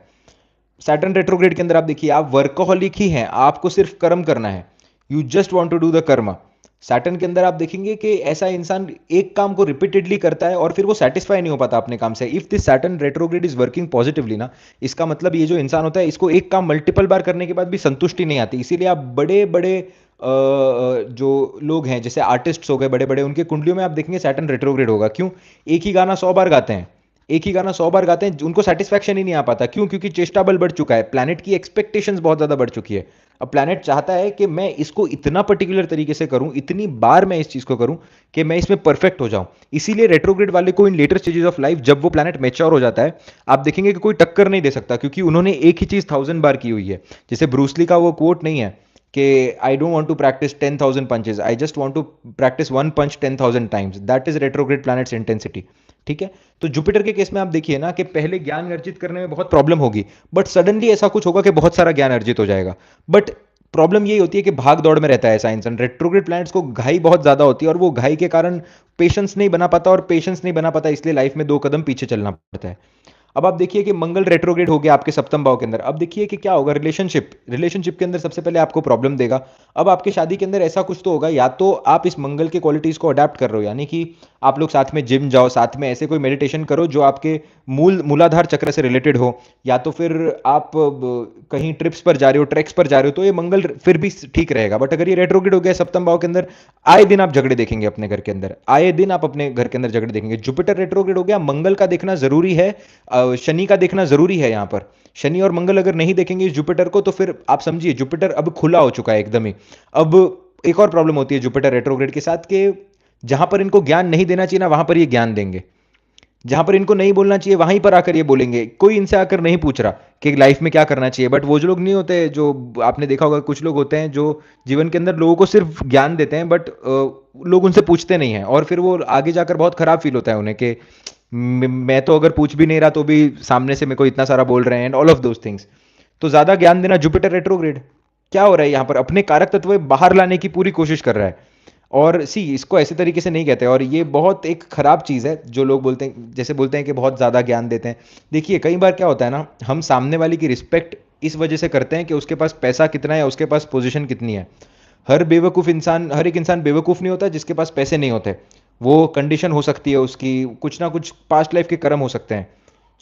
सैटर्न रेट्रोग्रेड के अंदर आप देखिए, आप वर्कोहॉलिक ही हैं, आपको सिर्फ कर्म करना है, you just want to do the karma. Saturn के अंदर आप देखेंगे कि ऐसा इंसान एक काम को रिपीटेडली करता है और फिर वो सेटिस्फाई नहीं हो पाता अपने काम से। If this Saturn retrograde is working positively ना, इसका मतलब ये जो इंसान होता है, इसको एक काम मल्टीपल बार करने के बाद भी संतुष्टि नहीं आती। इसीलिए आप बड़े बड़े जो लोग हैं, जैसे आर्टिस्ट हो गए बड़े बड़े, उनके कुंडलियों में आप देखेंगे सैटर्न रेट्रोग्रेड होगा। क्यों? एक ही गाना 100 बार गाते हैं, एक ही गाना 100 बार गाते हैं, उनको सेटिस्फैक्शन ही नहीं आ पाता। क्यों? क्योंकि चेष्टा बल बढ़ चुका है, प्लैनेट की एक्सपेक्टेशंस बहुत ज्यादा बढ़ चुकी है। अब प्लैनेट चाहता है कि मैं इसको इतना पर्टिकुलर तरीके से करूं, इतनी बार मैं इस चीज को करूं कि मैं इसमें परफेक्ट हो जाऊं। इसीलिए रेट्रोग्रेड वाले को इन लेटर स्टेजेस ऑफ लाइफ, जब वो प्लैनेट मैच्योर हो जाता है, आप देखेंगे कि कोई टक्कर नहीं दे सकता, क्योंकि उन्होंने एक ही चीज 1000 बार की हुई है। जैसे ब्रूसली का वो कोट नहीं है कि I don't want to practice 10,000 punches, I just want to practice one punch 10,000 times. That is retrograde planets intensity. ठीक है। तो जुपिटर के केस में आप देखिए ना कि पहले ज्ञान अर्जित करने में बहुत प्रॉब्लम होगी, बट सडनली ऐसा कुछ होगा कि बहुत सारा ज्ञान अर्जित हो जाएगा। बट प्रॉब्लम यही होती है कि भाग दौड़ में रहता है ऐसा इंसान। रेट्रोग्रेड प्लैनेट्स को घाई बहुत ज्यादा होती है, और वो घाई के कारण पेशेंस नहीं बना पाता, और पेशेंस नहीं बना पाता इसलिए लाइफ में 2 कदम पीछे चलना पड़ता है। अब आप देखिए कि मंगल रेट्रोग्रेड हो गया आपके सप्तम भाव के अंदर। अब देखिए कि क्या होगा, रिलेशनशिप के अंदर सबसे पहले आपको प्रॉब्लम देगा। अब आपके शादी के अंदर ऐसा कुछ तो होगा, या तो आप इस मंगल के क्वालिटीज को अडेप्ट कर रहे हो, यानी कि आप लोग साथ में जिम जाओ, साथ में ऐसे कोई मेडिटेशन करो जो आपके मूलाधार चक्र से रिलेटेड हो, या तो फिर आप कहीं ट्रिप्स पर जा रहे हो, ट्रैक्स पर जा रहे हो, तो ये मंगल फिर भी ठीक रहेगा। बट अगर ये रेट्रोग्रेड हो गया सप्तम भाव के अंदर, आए दिन आप झगड़े देखेंगे अपने घर के अंदर, आए दिन आप अपने घर के अंदर झगड़े देखेंगे। जुपिटर रेट्रोग्रेड हो गया, मंगल का देखना जरूरी है, शनि का देखना जरूरी है। यहां पर शनि और मंगल अगर नहीं देखेंगे इस जुपिटर को, तो फिर आप समझिए जुपिटर अब खुला हो चुका है एकदम ही। अब एक और प्रॉब्लम होती है जुपिटर रेट्रोग्रेड के साथ, कि जहां पर इनको ज्ञान नहीं देना चाहिए ना, वहां पर ये ज्ञान देंगे। जहां पर इनको नहीं बोलना चाहिए वहीं पर आकर ये बोलेंगे। कोई इनसे आकर नहीं पूछ रहा कि लाइफ में क्या करना चाहिए, बट वो जो लोग नहीं होते, जो आपने देखा होगा कुछ लोग होते हैं जो जीवन के अंदर लोगों को सिर्फ ज्ञान देते हैं, बट लोग उनसे पूछते नहीं हैं, और फिर वो आगे जाकर बहुत खराब फील होता है उन्हें कि मैं तो अगर पूछ भी नहीं रहा तो भी सामने से मेरे को इतना सारा बोल रहे हैं, and all of those things. तो ज्यादा ज्ञान देना, जुपिटर रेट्रोग्रेड क्या हो रहा है यहाँ पर, अपने कारक तत्व बाहर लाने की पूरी कोशिश कर रहा है। और सी इसको ऐसे तरीके से नहीं कहते, और ये बहुत एक खराब चीज़ है जो लोग बोलते हैं, जैसे बोलते हैं कि बहुत ज़्यादा ज्ञान देते हैं। देखिए कई बार क्या होता है ना, हम सामने वाले की रिस्पेक्ट इस वजह से करते हैं कि उसके पास पैसा कितना है, उसके पास पोजीशन कितनी है। हर एक इंसान बेवकूफ़ नहीं होता जिसके पास पैसे नहीं होते। वो कंडीशन हो सकती है उसकी, कुछ ना कुछ पास्ट लाइफ के कर्म हो सकते हैं।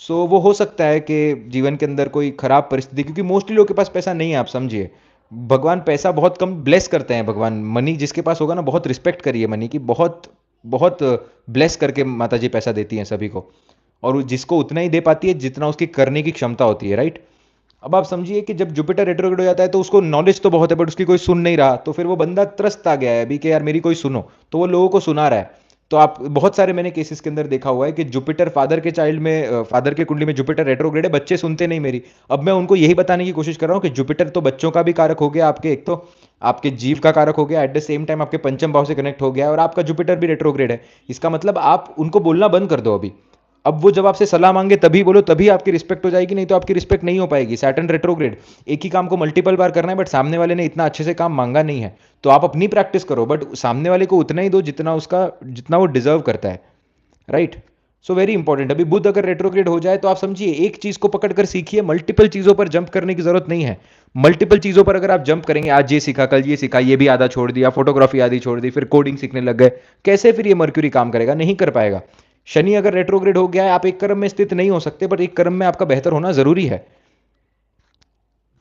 सो वो हो सकता है कि जीवन के अंदर कोई खराब परिस्थिति, क्योंकि मोस्टली लोग के पास पैसा नहीं है, आप समझिए। भगवान पैसा बहुत कम ब्लेस करते हैं, भगवान मनी जिसके पास होगा ना, बहुत रिस्पेक्ट करिए मनी की, बहुत बहुत ब्लेस करके माता जी पैसा देती हैं सभी को, और जिसको उतना ही दे पाती है जितना उसकी करने की क्षमता होती है, राइट। अब आप समझिए कि जब जुपिटर रेट्रोग्रेड हो जाता है तो उसको नॉलेज तो बहुत है, बट उसकी कोई सुन नहीं रहा, तो फिर वो बंदा त्रस्त आ गया है अभी कि यार मेरी कोई सुनो, तो वो लोगों को सुना रहा है। तो आप बहुत सारे मैंने केसेस के अंदर देखा हुआ है कि जुपिटर फादर के चाइल्ड में, फादर के कुंडली में जुपिटर रेट्रोग्रेड है, बच्चे सुनते नहीं मेरी। अब मैं उनको यही बताने की कोशिश कर रहा हूँ कि जुपिटर तो बच्चों का भी कारक हो गया आपके, एक तो आपके जीव का कारक हो गया, एट द सेम टाइम आपके पंचम भाव से कनेक्ट हो गया, और आपका जुपिटर भी रेट्रोग्रेड है। इसका मतलब आप उनको बोलना बंद कर दो अभी। अब वो जब आपसे सलाह मांगे तभी बोलो, तभी आपकी रिस्पेक्ट हो जाएगी, नहीं तो आपकी रिस्पेक्ट नहीं हो पाएगी। सैटर्न रेट्रोग्रेड, एक ही काम को मल्टीपल बार करना है, बट सामने वाले ने इतना अच्छे से काम मांगा नहीं है, तो आप अपनी प्रैक्टिस करो, बट सामने वाले को उतना ही दो जितना वो डिजर्व करता है, राइट। So very important. अभी बुध अगर रेट्रोग्रेड हो जाए तो आप समझिए एक चीज को पकड़कर सीखिए, मल्टीपल चीजों पर जंप करने की जरूरत नहीं है। मल्टीपल चीजों पर अगर आप जंप करेंगे, आज ये सीखा, कल ये सीखा, ये भी आधा छोड़ दिया, फोटोग्राफी आधी छोड़ दी, फिर कोडिंग सीखने लग गए, कैसे फिर ये मर्क्यूरी काम करेगा? नहीं कर पाएगा। शनि अगर रेट्रोग्रेड हो गया है, आप एक कर्म में स्थित नहीं हो सकते, बट एक कर्म में आपका बेहतर होना जरूरी है,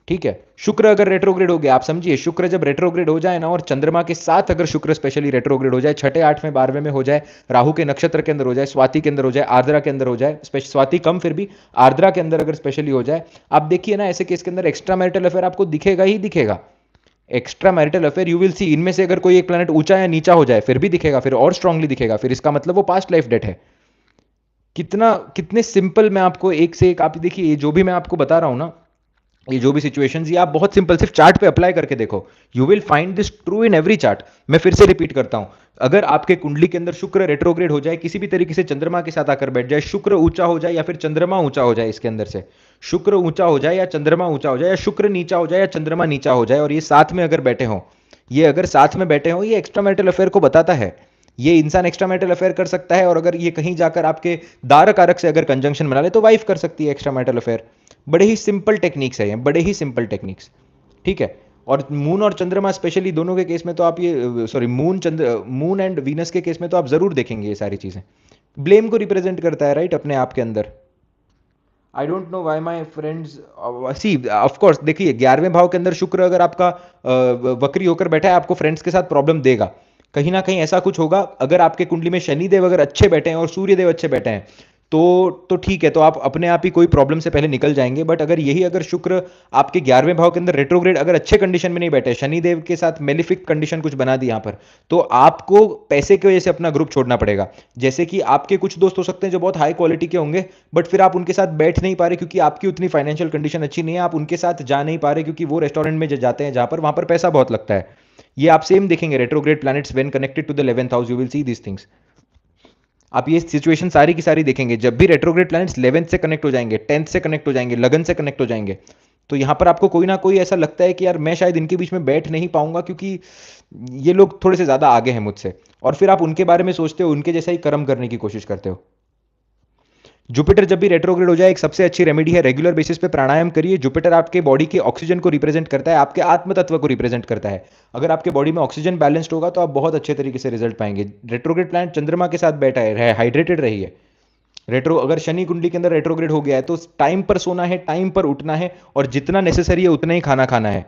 ठीक है। शुक्र अगर रेट्रोग्रेड हो गया, आप समझिए शुक्र जब रेट्रोग्रेड हो जाए ना, और चंद्रमा के साथ अगर शुक्र स्पेशली रेट्रोग्रेड हो जाए, छठे, आठवें, 12वें में हो जाए, राहु के नक्षत्र के अंदर हो जाए, स्वाति के अंदर हो जाए, आर्द्रा के अंदर हो जाए, स्वाति कम फिर भी आर्द्रा के अंदर अगर स्पेशली हो जाए, आप देखिए ना ऐसे केस के अंदर एक्स्ट्रा मैरिटल अफेयर आपको दिखेगा ही दिखेगा। Extra marital affair you will सी। इनमें से अगर कोई एक प्लैनेट ऊंचा या नीचा हो जाए फिर भी दिखेगा, फिर और स्ट्रांगली दिखेगा, फिर इसका मतलब वो पास्ट लाइफ डेट है। कितना कितने सिंपल, मैं आपको एक से एक, आप देखिए ये जो भी मैं आपको बता रहा हूं ना, ये जो भी सिचुएशंस, ये आप बहुत सिंपल सिर्फ चार्ट पे अप्लाई करके देखो, you will find this true in every chart. मैं फिर से रिपीट करता हूं, अगर आपके कुंडली के अंदर शुक्र रेट्रोग्रेड हो जाए, किसी भी तरीके से चंद्रमा के साथ आकर बैठ जाए, शुक्र ऊंचा हो जाए या फिर चंद्रमा ऊंचा हो जाए, इसके अंदर से शुक्र ऊंचा हो जाए या चंद्रमा ऊंचा हो जाए, या शुक्र नीचा हो जाए या चंद्रमा नीचा हो जाए, और ये साथ में अगर बैठे हों, ये अगर साथ में बैठे हों, ये एक्स्ट्रा मैरिटल अफेयर को बताता है। ये इंसान एक्स्ट्रा मैरिटल अफेयर कर सकता है, और अगर ये कहीं जाकर आपके दार कारक से अगर कंजंक्शन बना ले तो वाइफ कर सकती है एक्स्ट्रा मैरिटल अफेयर। बड़े ही सिंपल टेक्निक्स है ये, बड़े ही सिंपल टेक्निक्स, ठीक है। और मून और चंद्रमा स्पेशली दोनों के केस में तो आप ये, सॉरी, मून एंड वीनस के केस में तो आप जरूर देखेंगे ये सारी चीजें। ब्लेम को रिप्रेजेंट करता है, राइट, अपने आप के अंदर। I don't know why my friends, see of course देखिए 11वें भाव के अंदर शुक्र अगर आपका वक्री होकर बैठा है, आपको फ्रेंड्स के साथ प्रॉब्लम देगा, कहीं ना कहीं ऐसा कुछ होगा। अगर आपके कुंडली में शनिदेव अगर अच्छे बैठे हैं और सूर्यदेव अच्छे बैठे हैं, तो ठीक है, तो आप अपने आप ही कोई प्रॉब्लम से पहले निकल जाएंगे। बट अगर यही अगर शुक्र आपके 11वें भाव के अंदर रेट्रोग्रेड अगर अच्छे कंडीशन में नहीं बैठे, शनिदेव के साथ मेलिफिक कंडीशन कुछ बना दी यहां पर, तो आपको पैसे की वजह से अपना ग्रुप छोड़ना पड़ेगा। जैसे कि आपके कुछ दोस्त हो सकते हैं जो बहुत हाई क्वालिटी के होंगे, बट फिर आप उनके साथ बैठ नहीं पा रहे क्योंकि आपकी उतनी फाइनेंशियल कंडीशन अच्छी नहीं है, आप उनके साथ जा नहीं पा रहे क्योंकि वो रेस्टोरेंट में जाते हैं जहां पर वहां पर पैसा बहुत लगता है। ये आप सेम देखेंगे, retrograde planets when connected to the 11th house, you will see these things. आप ये सिचुएशन सारी की सारी देखेंगे, जब भी रेट्रोग्रेड प्लैनेट्स 11th से कनेक्ट हो जाएंगे, 10th से कनेक्ट हो जाएंगे, लगन से कनेक्ट हो जाएंगे, तो यहां पर आपको कोई ना कोई ऐसा लगता है कि यार मैं शायद इनके बीच में बैठ नहीं पाऊंगा क्योंकि ये लोग थोड़े से ज्यादा आगे हैं मुझसे, और फिर आप उनके बारे में सोचते हो, उनके जैसा ही कर्म करने की कोशिश करते हो। जुपिटर जब भी रेट्रोग्रेड हो जाए, एक सबसे अच्छी रेमेडी है, रेगुलर बेसिस पे प्राणायाम करिए। जुपिटर आपके बॉडी के ऑक्सीजन को रिप्रेजेंट करता है, आपके आत्म तत्व को रिप्रेजेंट करता है। अगर आपके बॉडी में ऑक्सीजन बैलेंस्ड होगा तो आप बहुत अच्छे तरीके से रिजल्ट पाएंगे। रेट्रोग्रेड प्लैनेट चंद्रमा के साथ बैठा है, हाइड्रेटेड रहिए। रेट्रो अगर शनि कुंडली के अंदर रेट्रोग्रेड हो गया है तो टाइम पर सोना है, टाइम पर उठना है, और जितना नेसेसरी है उतना ही खाना खाना है।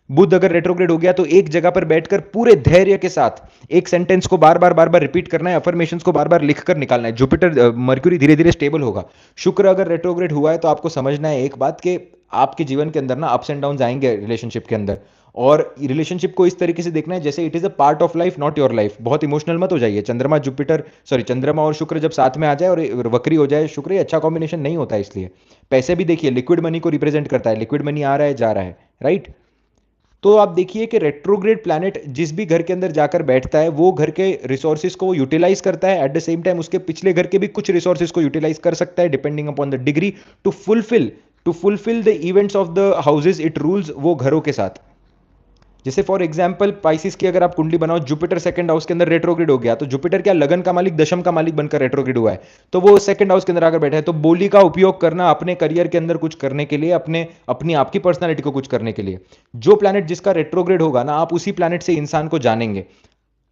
बुध अगर रेट्रोग्रेड हो गया तो एक जगह पर बैठकर पूरे धैर्य के साथ एक सेंटेंस को बार बार रिपीट करना है, अफर्मेशंस को बार बार लिखकर निकालना है। जुपिटर मर्क्यूरी धीरे धीरे स्टेबल होगा। शुक्र अगर रेट्रोग्रेड हुआ है तो आपको समझना है एक बात, कि आपके जीवन के अंदर ना अप्स एंड डाउन आएंगे रिलेशनशिप के अंदर, और रिलेशनशिप को इस तरीके से देखना है जैसे it is a part of life, not your life. बहुत इमोशनल मत हो जाइए। चंद्रमा जुपिटर, सॉरी, चंद्रमा और शुक्र जब साथ में आ जाए और वक्री हो जाए शुक्र, ये अच्छा कॉम्बिनेशन नहीं होता है। इसलिए पैसे भी देखिए, लिक्विड मनी को रिप्रेजेंट करता है, लिक्विड मनी आ रहा है जा रहा है, राइट। तो आप देखिए कि रेट्रोग्रेड प्लैनेट जिस भी घर के अंदर जाकर बैठता है वो घर के रिसोर्सेज को यूटिलाइज करता है, एट द सेम टाइम उसके पिछले घर के भी कुछ रिसोर्सेज को यूटिलाइज कर सकता है, depending upon the degree, to fulfil the events of the houses it rules, वो घरों के साथ। जैसे फॉर एग्जाम्पल पाइसिस की अगर आप कुंडली बनाओ, जुपिटर सेकंड हाउस के अंदर रेट्रोग्रेड हो गया, तो जुपिटर क्या लगन का मालिक, दशम का मालिक बनकर रेट्रोग्रेड हुआ है, तो वो सेकंड हाउस के अंदर आकर बैठा है। तो बोली का उपयोग करना अपने करियर के अंदर कुछ करने के लिए, अपने अपनी आपकी पर्सनालिटी को कुछ करने के लिए, जो प्लैनेट जिसका रेट्रोग्रेड होगा ना, आप उसी प्लैनेट से इंसान को जानेंगे,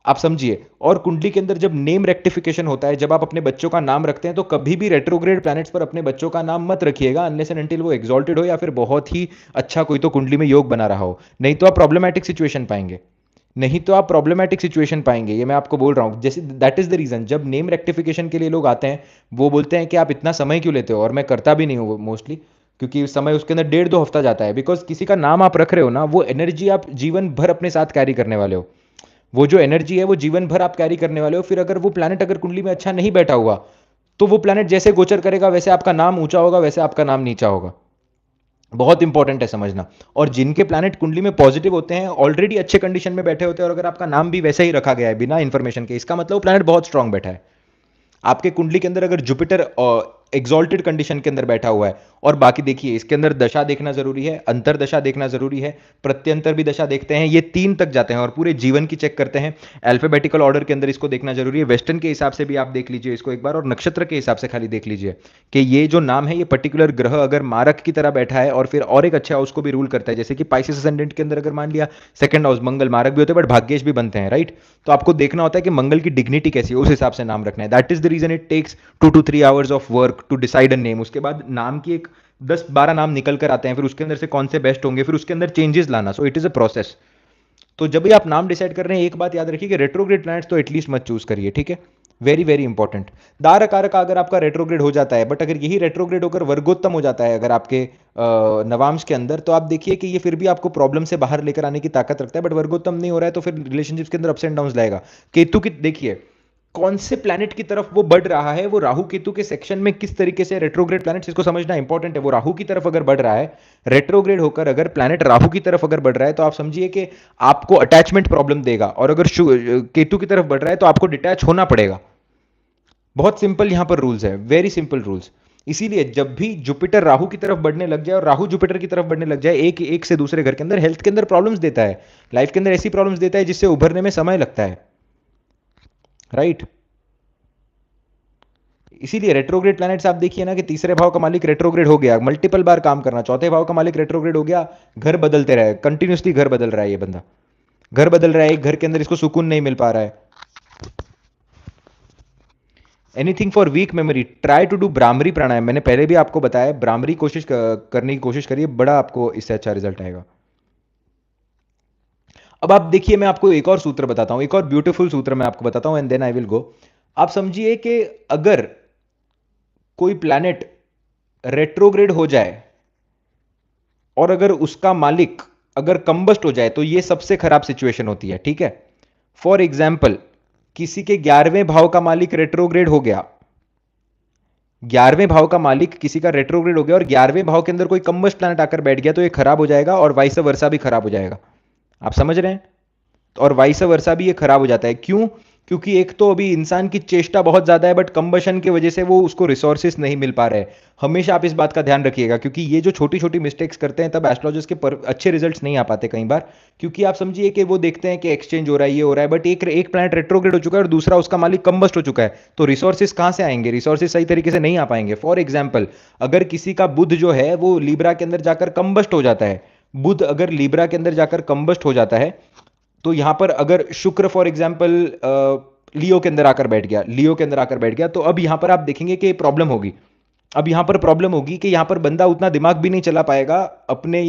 आप समझिए। और कुंडली के अंदर जब नेम रेक्टिफिकेशन होता है, जब आप अपने बच्चों का नाम रखते हैं, तो कभी भी रेट्रोग्रेड प्लैनेट्स पर अपने बच्चों का नाम मत रखिएगा, अनलेस एंड अनटिल वो एग्जॉल्टेड हो या फिर बहुत ही अच्छा कोई तो कुंडली में योग बना रहा हो। नहीं तो आप प्रॉब्लमैटिक सिचुएशन पाएंगे, नहीं तो आप प्रॉब्लमैटिक सिचुएशन पाएंगे, ये मैं आपको बोल रहा हूं। जैसे दैट इज द रीजन जब नेम रेक्टिफिकेशन के लिए लोग आते हैं, वो बोलते हैं कि आप इतना समय क्यों लेते हो, और मैं करता भी नहीं हूँ मोस्टली, क्योंकि समय उसके अंदर 1.5-2 हफ्ता जाता है। बिकॉज किसी का नाम आप रख रहे हो ना, वो एनर्जी आप जीवन भर अपने साथ कैरी करने वाले हो, वो जो एनर्जी है वो जीवन भर आप कैरी करने वाले हो। फिर अगर वो प्लैनेट अगर कुंडली में अच्छा नहीं बैठा हुआ, तो वो प्लैनेट जैसे गोचर करेगा वैसे आपका नाम ऊंचा होगा, वैसे आपका नाम नीचा होगा। बहुत इंपॉर्टेंट है समझना। और जिनके प्लैनेट कुंडली में पॉजिटिव होते हैं, ऑलरेडी अच्छे कंडीशन में बैठे होते हैं, और अगर आपका नाम भी वैसे ही रखा गया है बिना इंफॉर्मेशन के, इसका मतलब वो प्लैनेट बहुत स्ट्रांग बैठा है। आपके कुंडली के अंदर अगर जुपिटर एग्जॉल्टेड कंडीशन के अंदर बैठा हुआ है, और बाकी देखिए इसके अंदर दशा देखना जरूरी है, अंतर दशा देखना जरूरी है, प्रत्यंतर भी दशा देखते हैं, ये 3 तक जाते हैं, और पूरे जीवन की चेक करते हैं। अल्फाबेटिकल ऑर्डर के अंदर इसको देखना जरूरी है, वेस्टर्न के हिसाब से भी आप देख लीजिए इसको एक बार, और नक्षत्र के हिसाब से खाली देख लीजिए कि ये जो नाम है, ये पर्टिकुलर ग्रह अगर मारक की तरह बैठा है और फिर और एक अच्छा हाउस को भी रूल करता है, जैसे कि पाइसिस असेंडेंट के अंदर अगर मान लिया सेकंड हाउस, मंगल मारक भी होते हैं बट भाग्येश भी बनते हैं, राइट। तो आपको देखना होता है कि मंगल की डिग्निटी कैसी है, उस हिसाब से नाम रखना है। That is the reason it takes 2 to 3 hours of work to decide a name. उसके बाद नाम की एक 10-12 नाम निकल कर आते हैं, फिर उसके अंदर से कौन से बेस्ट होंगे, फिर उसके अंदर चेंजेस लाना। So it is a process. तो जब भी आप नाम डिसाइड कर रहे हैं, एक बात याद रखिए कि रेट्रोग्रेड प्लैनेट्स तो एटलीस्ट मत चूज करिए, ठीक है। Very very important. दार कारक अगर आपका रेट्रोग्रेड हो जाता है, बट अगर यही रेट्रोग्रेड होकर वर्गोत्तम हो जाता है अगर आपके नवांश के अंदर, तो आप देखिए कि ये फिर भी आपको प्रॉब्लम से बाहर लेकर आने की ताकत रखता है, बट वर्गोत्तम नहीं हो रहा है तो फिर रिलेशनशिप्स के अंदर अप्स एंड डाउन लाएगा। केतु की देखिए कौन से प्लैनेट की तरफ वो बढ़ रहा है, वो राहु केतु के सेक्शन में किस तरीके से रेट्रोग्रेड प्लैनेट, इसको समझना इंपॉर्टेंट है। वो राहु की तरफ अगर बढ़ रहा है, रेट्रोग्रेड होकर अगर प्लैनेट राहु की तरफ अगर बढ़ रहा है, तो आप समझिए कि आपको अटैचमेंट प्रॉब्लम देगा, और अगर केतु की तरफ बढ़ रहा है तो आपको डिटैच होना पड़ेगा। बहुत सिंपल यहां पर रूल्स है, वेरी सिंपल रूल्स। इसीलिए जब भी जुपिटर राहु की तरफ बढ़ने लग जाए और राहु जुपिटर की तरफ बढ़ने लग जाए, एक एक से दूसरे घर के अंदर हेल्थ के अंदर प्रॉब्लम्स देता है, लाइफ के अंदर ऐसी प्रॉब्लम्स देता है जिससे उभरने में समय लगता है, राइट। इसीलिए रेट्रोग्रेड प्लैनेट्स आप देखिए ना कि तीसरे भाव का मालिक रेट्रोग्रेड हो गया, मल्टीपल बार काम करना, चौथे भाव का मालिक रेट्रोग्रेड हो गया, घर बदलते रहे, कंटिन्यूसली घर बदल रहा है ये बंदा, घर बदल रहा है, एक घर के अंदर इसको सुकून नहीं मिल पा रहा है। Anything for weak memory, try to do Bhramari pranayama, मैंने पहले भी आपको बताया, ब्राह्मरी करने की कोशिश करिए, बड़ा आपको इससे अच्छा रिजल्ट आएगा। अब आप देखिए मैं आपको एक और सूत्र बताता हूं, एक और ब्यूटीफुल सूत्र मैं आपको बताता हूं, and then I will go. आप समझिए कि अगर कोई प्लैनेट रेट्रोग्रेड हो जाए और अगर उसका मालिक अगर कंबस्ट हो जाए, तो यह सबसे खराब सिचुएशन होती है, ठीक है। फॉर एग्जाम्पल किसी के 11वें भाव का मालिक रेट्रोग्रेड हो गया, 11वें भाव का मालिक किसी का रेट्रोग्रेड हो गया और 11वें भाव के अंदर कोई कंबस्ट प्लैनेट आकर बैठ गया, तो ये खराब हो जाएगा, और वाइस वर्सा भी खराब हो जाएगा। आप समझ रहे हैं। और वाइस वर्सा भी ये खराब हो जाता है, क्यों? क्योंकि एक तो अभी इंसान की चेष्टा बहुत ज़्यादा है, बट कंबशन की वजह से वो उसको रिसोर्सेस नहीं मिल पा रहे हैं। हमेशा आप इस बात का ध्यान रखिएगा, क्योंकि ये जो छोटी छोटी मिस्टेक्स करते हैं तब एस्ट्रोलॉजर्स के अच्छे रिजल्ट्स नहीं आ पाते कई बार। क्योंकि आप समझिए कि वो देखते हैं कि एक्सचेंज हो रहा है, ये हो रहा है, बट एक एक प्लैनेट रेट्रोग्रेड हो चुका है और दूसरा उसका मालिक कंबस्ट हो चुका है, तो रिसोर्सेज कहाँ से आएंगे? रिसोर्सेज सही तरीके से नहीं आ पाएंगे। फॉर एग्जाम्पल, अगर किसी का बुध जो है वो लीब्रा के अंदर जाकर कंबस्ट हो जाता है, बुध अगर लीब्रा के अंदर जाकर कंबस्ट हो जाता है, तो यहां पर अगर शुक्र फॉर एग्जाम्पल लियो के अंदर आकर बैठ गया, लियो के अंदर आकर बैठ गया, तो अब यहां पर आप देखेंगे कि प्रॉब्लम होगी। अब यहां पर प्रॉब्लम होगी कि यहां पर बंदा उतना दिमाग भी नहीं चला पाएगा अपने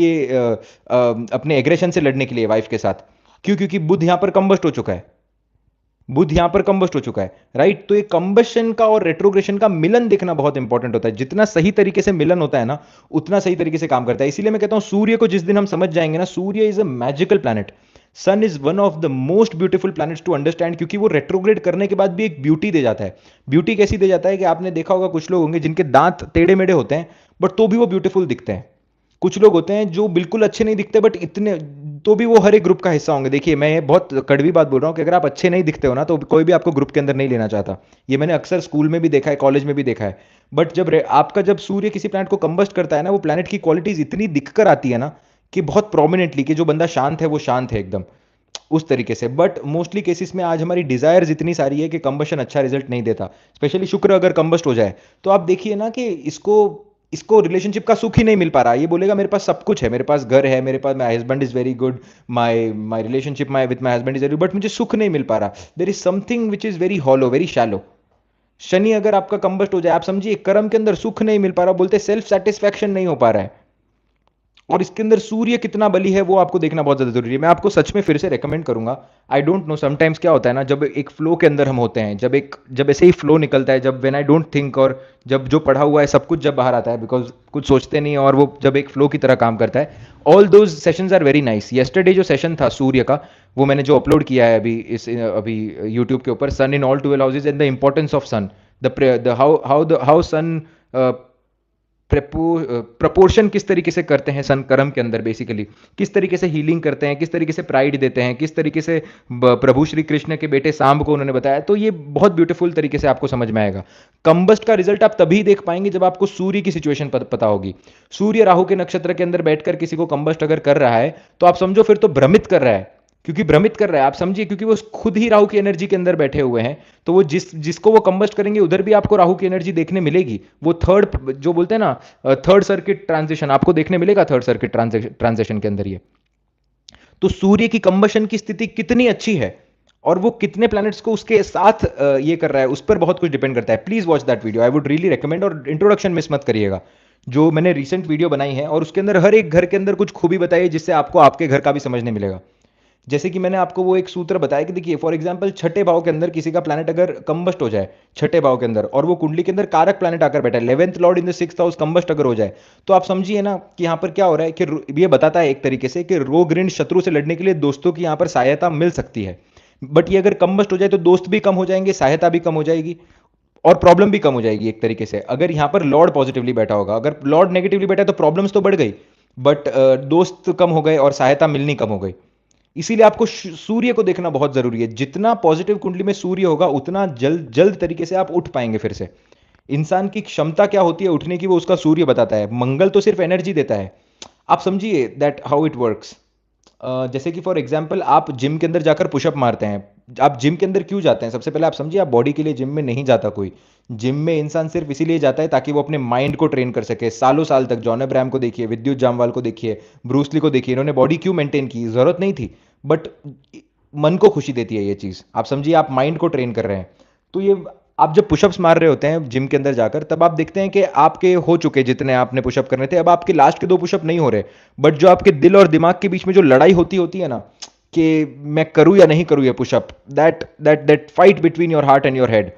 अपने एग्रेशन से लड़ने के लिए वाइफ के साथ। क्यों? क्योंकि बुध यहां पर कंबस्ट हो चुका है, बुध यहां पर कंबस्ट हो चुका है, राइट? तो ये कंबशन का और रेट्रोग्रेशन का मिलन देखना बहुत इंपॉर्टेंट होता है। जितना सही तरीके से मिलन होता है ना, उतना सही तरीके से काम करता है। इसीलिए मैं कहता हूं सूर्य को जिस दिन हम समझ जाएंगे ना, Surya is a magical planet. Sun is one of the most beautiful planets to understand, क्योंकि वो रेट्रोग्रेड करने के बाद भी एक ब्यूटी दे जाता है। ब्यूटी कैसी दे जाता है कि आपने देखा होगा कुछ लोग होंगे जिनके दांत टेढ़े मेढ़े होते हैं, बट तो भी वो ब्यूटीफुल दिखते हैं। कुछ लोग होते हैं जो बिल्कुल अच्छे नहीं दिखते, बट इतने तो भी वो हर एक ग्रुप का हिस्सा होंगे। देखिए, मैं ये बहुत कड़वी बात बोल रहा हूँ कि अगर आप अच्छे नहीं दिखते हो ना, तो कोई भी आपको ग्रुप के अंदर नहीं लेना चाहता। ये मैंने अक्सर स्कूल में भी देखा है, कॉलेज में भी देखा है। बट आपका जब सूर्य किसी प्लैनेट को कंबस्ट करता है ना, वो प्लैनेट की क्वालिटीज इतनी दिखकर आती है ना कि बहुत प्रोमिनेंटली, कि जो बंदा शांत है वो शांत है एकदम, उस तरीके से। बट मोस्टली केसेस में आज हमारी डिजायर्स इतनी सारी है कि कंबशन अच्छा रिजल्ट नहीं देता। स्पेशली शुक्र अगर कंबस्ट हो जाए, तो आप देखिए ना कि इसको इसको रिलेशनशिप का सुख ही नहीं मिल पा रहा। ये बोलेगा मेरे पास सब कुछ है, मेरे पास घर है, मेरे पास my husband is very good, my my relationship my with my husband is very good, but मुझे सुख नहीं मिल पा रहा। There is something which is very hollow, very shallow. Shani अगर आपका कंबस्ट हो जाए, आप समझिए कर्म के अंदर सुख नहीं मिल पा रहा, बोलते सेल्फ सेटिस्फैक्शन नहीं हो पा रहा है। और इसके अंदर सूर्य कितना बली है वो आपको देखना बहुत ज्यादा जरूरी है। मैं आपको सच में फिर से रेकमेंड करूंगा। आई डोंट नो, समटाइम्स क्या होता है ना, जब एक फ्लो के अंदर हम होते हैं, जब ऐसे ही फ्लो निकलता है, जब व्हेन आई डोंट थिंक, और जब जो पढ़ा हुआ है सब कुछ जब बाहर आता है, बिकॉज कुछ सोचते नहीं, और वो जब एक फ्लो की तरह काम करता है, all those sessions are very nice. Yesterday जो सेशन था सूर्य का, वो मैंने जो अपलोड किया है अभी यूट्यूब के ऊपर, sun in all 12 houses and the importance of sun, the how sun proportion किस तरीके से करते हैं सन कर्म के अंदर, बेसिकली किस तरीके से हीलिंग करते हैं, किस तरीके से प्राइड देते हैं, किस तरीके से प्रभु श्री कृष्ण के बेटे सांब को उन्होंने बताया। तो ये बहुत ब्यूटीफुल तरीके से आपको समझ में आएगा। कंबस्ट का रिजल्ट आप तभी देख पाएंगे जब आपको सूर्य की सिचुएशन पता होगी। सूर्य राहु के नक्षत्र के अंदर बैठकर किसी को कंबस्ट अगर कर रहा है, तो आप समझो फिर तो भ्रमित कर रहा है। क्योंकि भ्रमित कर रहा है, आप समझिए, क्योंकि वो खुद ही राहु की एनर्जी के अंदर बैठे हुए हैं। तो वो जिसको वो कंबस्ट करेंगे, उधर भी आपको राहु की एनर्जी देखने मिलेगी। वो थर्ड जो बोलते हैं ना, थर्ड सर्किट ट्रांजिशन आपको देखने मिलेगा, थर्ड सर्किट ट्रांजिशन के अंदर ये। तो सूर्य की कंबशन की स्थिति कितनी अच्छी है, और वो कितने प्लैनेट्स को उसके साथ ये कर रहा है, उस पर बहुत कुछ डिपेंड करता है। Please watch that video, I would really recommend. और इंट्रोडक्शन मिस मत करिएगा, जो मैंने रिसेंट वीडियो बनाई है, और उसके अंदर हर एक घर के अंदर कुछ खूबी बताई है, जिससे आपको आपके घर का भी समझने मिलेगा। जैसे कि मैंने आपको वो एक सूत्र बताया कि देखिए, फॉर एग्जांपल छठे भाव के अंदर किसी का प्लैनेट अगर कंबस्ट हो जाए, छठे भाव के अंदर, और वो कुंडली के अंदर कारक प्लैनेट आकर बैठा है, 11th Lord in the 6th house combust अगर हो जाए, तो आप समझिए ना कि यहाँ पर क्या हो रहा है, कि ये बताता है एक तरीके से कि रोग ऋण शत्रु से लड़ने के लिए दोस्तों की यहाँ पर सहायता मिल सकती है। बट ये अगर कंबस्ट हो जाए, तो दोस्त भी कम हो जाएंगे, सहायता भी कम हो जाएगी, और प्रॉब्लम भी कम हो जाएगी एक तरीके से। अगर यहाँ पर लॉर्ड पॉजिटिवली बैठा होगा, अगर लॉर्ड नेगेटिवली बैठा है, तो प्रॉब्लम्स तो बढ़ गई, बट दोस्त कम हो गए और सहायता मिलनी कम हो गई। इसीलिए आपको सूर्य को देखना बहुत जरूरी है। जितना पॉजिटिव कुंडली में सूर्य होगा, उतना जल्द जल्द तरीके से आप उठ पाएंगे फिर से। इंसान की क्षमता क्या होती है उठने की, वो उसका सूर्य बताता है। मंगल तो सिर्फ एनर्जी देता है। आप समझिए दैट हाउ इट वर्क्स। जैसे कि फॉर एग्जाम्पल, आप जिम के अंदर जाकर पुशअप मारते हैं। आप जिम के अंदर क्यों जाते हैं? सबसे पहले आप समझिए, आप बॉडी के लिए जिम में नहीं जाता कोई। जिम में इंसान सिर्फ इसीलिए जाता है ताकि वो अपने माइंड को ट्रेन कर सके। सालों साल तक जॉन अब्राहम को देखिए, विद्युत जामवाल को देखिए, ब्रूसली को देखिए, इन्होंने बॉडी क्यों मेंटेन की? जरूरत नहीं थी, बट मन को खुशी देती है ये चीज। आप समझिए, आप माइंड को ट्रेन कर रहे हैं। तो ये आप जब पुशअप्स मार रहे होते हैं जिम के अंदर जाकर, तब आप देखते हैं कि आपके हो चुके जितने आपने पुशअप करने थे, अब आपके लास्ट के 2 पुशअप नहीं हो रहे। बट जो आपके दिल और दिमाग के बीच में जो लड़ाई होती होती है ना, कि मैं करूं या नहीं करूं ये pushup, that fight between your heart and your head,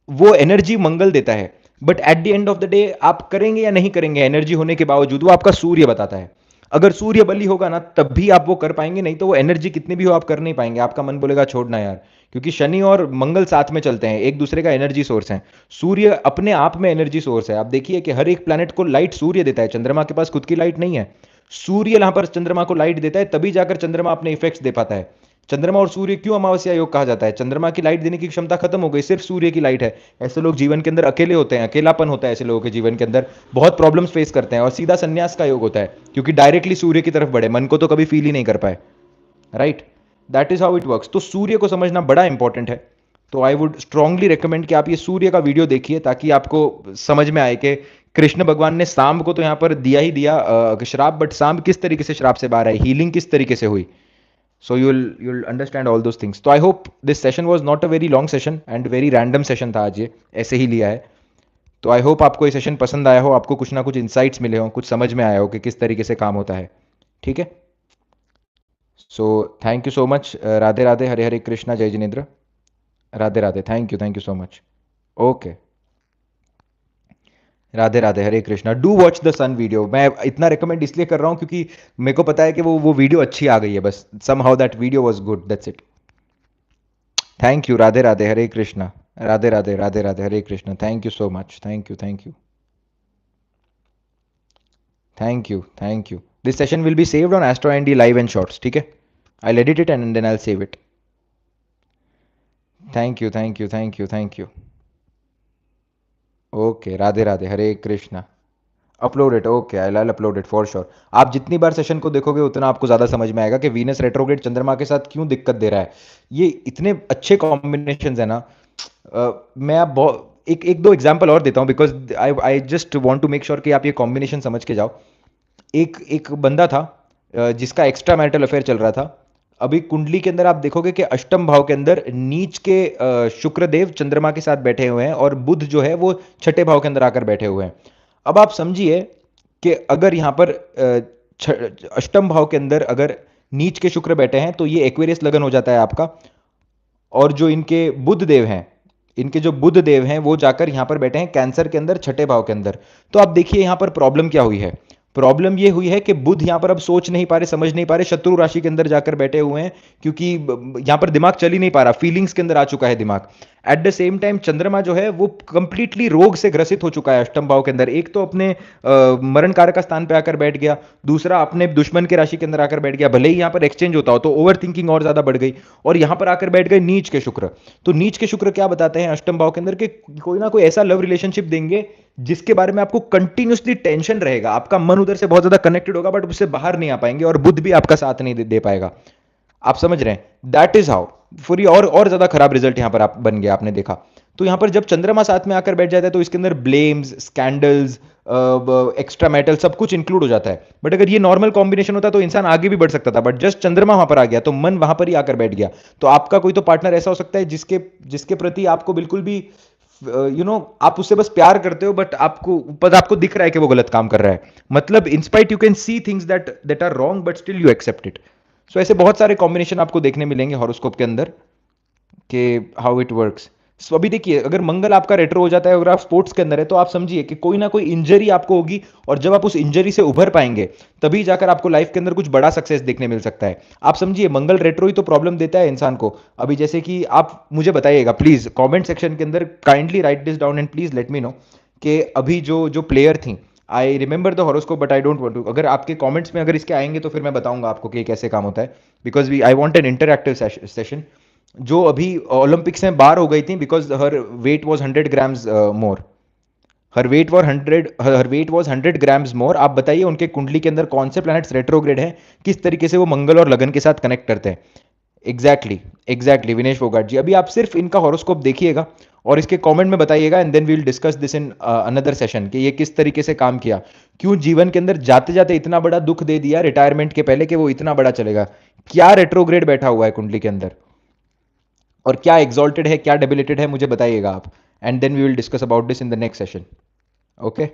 वो एनर्जी मंगल देता है। But at the end of the day आप करेंगे या नहीं करेंगे, एनर्जी होने के बावजूद, वो आपका सूर्य बताता है। अगर सूर्य बली होगा ना, तब भी आप वो कर पाएंगे, नहीं तो वो एनर्जी कितनी भी हो आप कर नहीं पाएंगे। आपका मन बोलेगा छोड़ना यार, क्योंकि शनि और मंगल साथ में चलते हैं, एक दूसरे का एनर्जी सोर्स है। सूर्य अपने आप में एनर्जी सोर्स है। आप देखिए कि हर एक प्लैनेट को लाइट सूर्य देता है, चंद्रमा के पास खुद की लाइट नहीं है। सूर्य यहां पर चंद्रमा को लाइट देता है, तभी जाकर चंद्रमा अपने इफेक्ट्स दे पाता है। चंद्रमा और सूर्य क्यों अमावस्या योग कहा जाता है? चंद्रमा की लाइट देने की क्षमता खत्म हो गई, सिर्फ सूर्य की लाइट है। ऐसे लोग जीवन के अंदर अकेले होते हैं, अकेलापन होता है ऐसे लोगों के जीवन के अंदर, बहुत प्रॉब्लम्स फेस करते हैं, और सीधा संन्यास का योग होता है, क्योंकि डायरेक्टली सूर्य की तरफ बढ़े, मन को तो कभी फील ही नहीं कर पाए, right? That is how it works. तो सूर्य को समझना बड़ा इंपॉर्टेंट है। तो आई वुड स्ट्रांगली रिकमेंड कि आप ये सूर्य का वीडियो देखिए, ताकि आपको समझ में आए कि कृष्ण भगवान ने सांब को तो यहाँ पर दिया ही दिया श्राप, बट सांब किस तरीके से श्राप से बाहर आई, हीलिंग किस तरीके से हुई। So you'll understand all those things. तो I hope this session was not a very long session and very random session था आज, ये ऐसे ही लिया है। तो आई होप आपको ये सेशन पसंद आया हो, आपको कुछ ना कुछ इंसाइट्स मिले हो, कुछ समझ में आया हो कि किस तरीके से काम होता है। ठीक है, so thank you so much. Radhe Radhe, Hare Hare Krishna, जय Jinendra, Radhe Radhe, thank you so much. Okay, Radhe Radhe, Hare Krishna. Do watch the sun video. मैं इतना रिकमेंड इसलिए कर रहा हूँ क्योंकि मेरे को पता है कि वो वीडियो अच्छी आ गई है, बस somehow that video was good, that's it. Thank you, Radhe Radhe, Hare Krishna, Radhe Radhe, Radhe Radhe, Hare Krishna, thank you so much, thank you, thank you, thank you, thank you. This session will be saved on astro and live and shorts, ठीक है? I edit it and then I save it. Thank you, thank you, thank you, thank you. Okay, Radhe Radhe, Hare Krishna. Upload it, okay, I upload it for sure. आप जितनी बार session को देखोगे उतना आपको ज़्यादा समझ में आएगा कि वीनस रेट्रोग्रेड चंद्रमा के साथ क्यों दिक्कत दे रहा है। ये इतने अच्छे कॉम्बिनेशन है ना। मैं आप बहुत एक एक दो एग्जाम्पल और देता हूँ, because I just want to make sure कि आप ये कॉम्बिनेशन समझ के जाओ। एक एक बंदा था जिसका एक्स्ट्रा मैरिटल अफेयर चल रहा था। अभी कुंडली के अंदर आप देखोगे कि अष्टम भाव के अंदर नीच के शुक्रदेव चंद्रमा के साथ बैठे हुए हैं, और बुध जो है वो छठे भाव के अंदर आकर बैठे हुए हैं। अब आप समझिए कि अगर यहाँ पर अष्टम भाव के अंदर अगर नीच के शुक्र बैठे हैं तो ये एक्वेरियस लगन हो जाता है आपका। और जो इनके बुध देव हैं, इनके जो बुध देव हैं वो जाकर यहां पर बैठे हैं कैंसर के अंदर छठे भाव के अंदर। तो आप देखिए यहां पर प्रॉब्लम क्या हुई है। प्रॉब्लम ये हुई है कि बुध यहां पर अब सोच नहीं पा रहे, समझ नहीं पा रहे, शत्रु राशि के अंदर जाकर बैठे हुए हैं, क्योंकि यहां पर दिमाग चल ही नहीं पा रहा, फीलिंग्स के अंदर आ चुका है दिमाग। एट द सेम टाइम चंद्रमा जो है वो कंप्लीटली रोग से ग्रसित हो चुका है अष्टम भाव के अंदर। एक तो अपने मरण कारक का स्थान पे आकर बैठ गया, दूसरा अपने दुश्मन के राशि के अंदर आकर बैठ गया। भले ही यहां पर एक्सचेंज होता हो तो ओवर थिंकिंग और ज्यादा बढ़ गई, और यहां पर आकर बैठ गए नीच के शुक्र। तो नीच के शुक्र क्या बताते हैं अष्टम भाव के अंदर के कोई ना कोई ऐसा लव रिलेशनशिप देंगे जिसके बारे में आपको कंटिन्यूसली टेंशन रहेगा, आपका मन उधर से बहुत ज्यादा कनेक्टेड होगा, बट उससे बाहर नहीं आ पाएंगे, और बुद्ध भी आपका साथ नहीं दे पाएगा। आप समझ रहे हैं? दैट इज हाउ फिर और ज्यादा खराब रिजल्ट यहां पर आप बन गया, आपने देखा। तो यहां पर जब चंद्रमा साथ में आकर बैठ जाता है तो इसके अंदर ब्लेम्स, स्कैंडल्स, एक्स्ट्रा मेटल सब कुछ इंक्लूड हो जाता है। बट अगर ये नॉर्मल कॉम्बिनेशन होता तो इंसान आगे भी बढ़ सकता था, बट जस्ट चंद्रमा वहां पर आ गया तो मन वहां पर ही आकर बैठ गया। तो आपका कोई तो पार्टनर ऐसा हो सकता है जिसके जिसके प्रति आपको बिल्कुल भी आप उससे बस प्यार करते हो, बट आपको दिख रहा है कि वो गलत काम कर रहा है। मतलब in spite you can see things that are wrong, but still you accept it. So ऐसे बहुत सारे कॉम्बिनेशन आपको देखने मिलेंगे हॉरोस्कोप के अंदर कि हाउ इट वर्क्स। सो अभी देखिए, अगर मंगल आपका रेट्रो हो जाता है, अगर आप स्पोर्ट्स के अंदर है, तो आप समझिए कि कोई ना कोई इंजरी आपको होगी, और जब आप उस इंजरी से उभर पाएंगे तभी जाकर आपको लाइफ के अंदर कुछ बड़ा सक्सेस देखने मिल सकता है। आप समझिए मंगल रेट्रो ही तो प्रॉब्लम देता है इंसान को। अभी जैसे कि आप मुझे बताइएगा प्लीज कमेंट सेक्शन के अंदर, kindly write this down and please let me know कि अभी जो जो प्लेयर थी, I remember the horoscope but I don't want to, अगर आपके कमेंट्स में अगर इसके आएंगे तो फिर मैं बताऊंगा आपको कि कैसे काम होता है, because we I want an interactive session. जो अभी ओलंपिक्स में बाहर हो गई थी because her weight was 100 grams more, her weight was 100 grams more. आप बताइए उनके कुंडली के अंदर कौन से प्लैनेट्स रेट्रोग्रेड हैं, किस तरीके से वो मंगल और लगन के साथ कनेक्ट करते हैं। एग्जैक्टली विनेश फोगाट जी, अभी आप सिर्फ इनका हॉरोस्कोप देखिएगा और इसके कमेंट में बताइएगा, and then we will discuss this in another session कि ये किस तरीके से काम किया, क्यों जीवन के अंदर जाते जाते इतना बड़ा दुख दे दिया रिटायरमेंट के पहले कि वो इतना बड़ा चलेगा। क्या रेट्रोग्रेड बैठा हुआ है कुंडली के अंदर, और क्या एग्जॉल्टेड है, क्या डेबिलिटेड है, मुझे बताइएगा आप, and then we will discuss about this in the next session. Okay,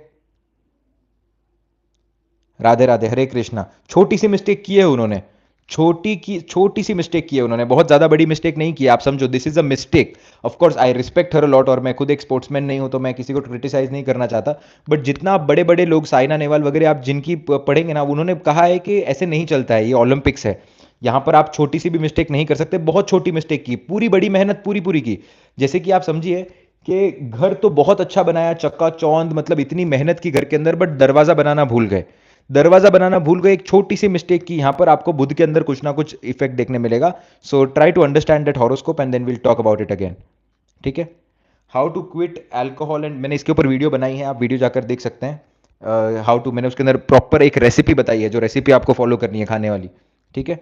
Radhe Radhe, Hare Krishna. छोटी सी मिस्टेक की है उन्होंने, छोटी सी मिस्टेक की है उन्होंने, बहुत ज्यादा बड़ी मिस्टेक नहीं की। आप समझो this is a mistake. Of course I respect her lot, और मैं खुद एक स्पोर्ट्समैन नहीं हूं तो मैं किसी को क्रिटिसाइज नहीं करना चाहता, बट जितना आप बड़े बड़े लोग, साइना नेहवाल वगैरह आप जिनकी पढ़ेंगे ना, उन्होंने कहा है कि ऐसे नहीं चलता है, ये ओलंपिक्स है, यहां पर आप छोटी सी भी मिस्टेक नहीं कर सकते। बहुत छोटी मिस्टेक की, पूरी बड़ी मेहनत पूरी पूरी की। जैसे कि आप समझिए कि घर तो बहुत अच्छा बनाया, चक्का चौंध, मतलब इतनी मेहनत की घर के अंदर, बट दरवाजा बनाना भूल गए। दरवाजा बनाना भूल गए, एक छोटी सी मिस्टेक की, यहां पर आपको बुध के अंदर कुछ ना कुछ इफेक्ट देखने मिलेगा. So try to understand that horoscope and then will talk about it again. ठीक है. How to quit alcohol and, मैंने इसके ऊपर वीडियो बनाई है, आप वीडियो जाकर देख सकते हैं. हाउ टू, मैंने उसके अंदर प्रॉपर एक रेसिपी बताई है, जो रेसिपी आपको फॉलो करनी है खाने वाली. ठीक है.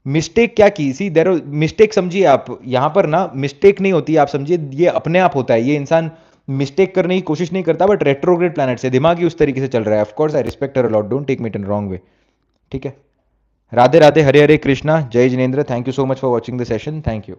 मिस्टेक क्या की, सी देर मिस्टेक समझिए आप यहां पर ना, मिस्टेक नहीं होती, आप समझिए ये अपने आप होता है. ये इंसान मिस्टेक करने की कोशिश नहीं करता, बट रेट्रोग्रेड प्लैनेट से दिमाग ही उस तरीके से चल रहा है. Of course I respect her a lot, don't take me in wrong way. ठीक है. राधे राधे, हरे हरे कृष्णा, जय Jinendra. Thank you so much for watching the session. Thank you.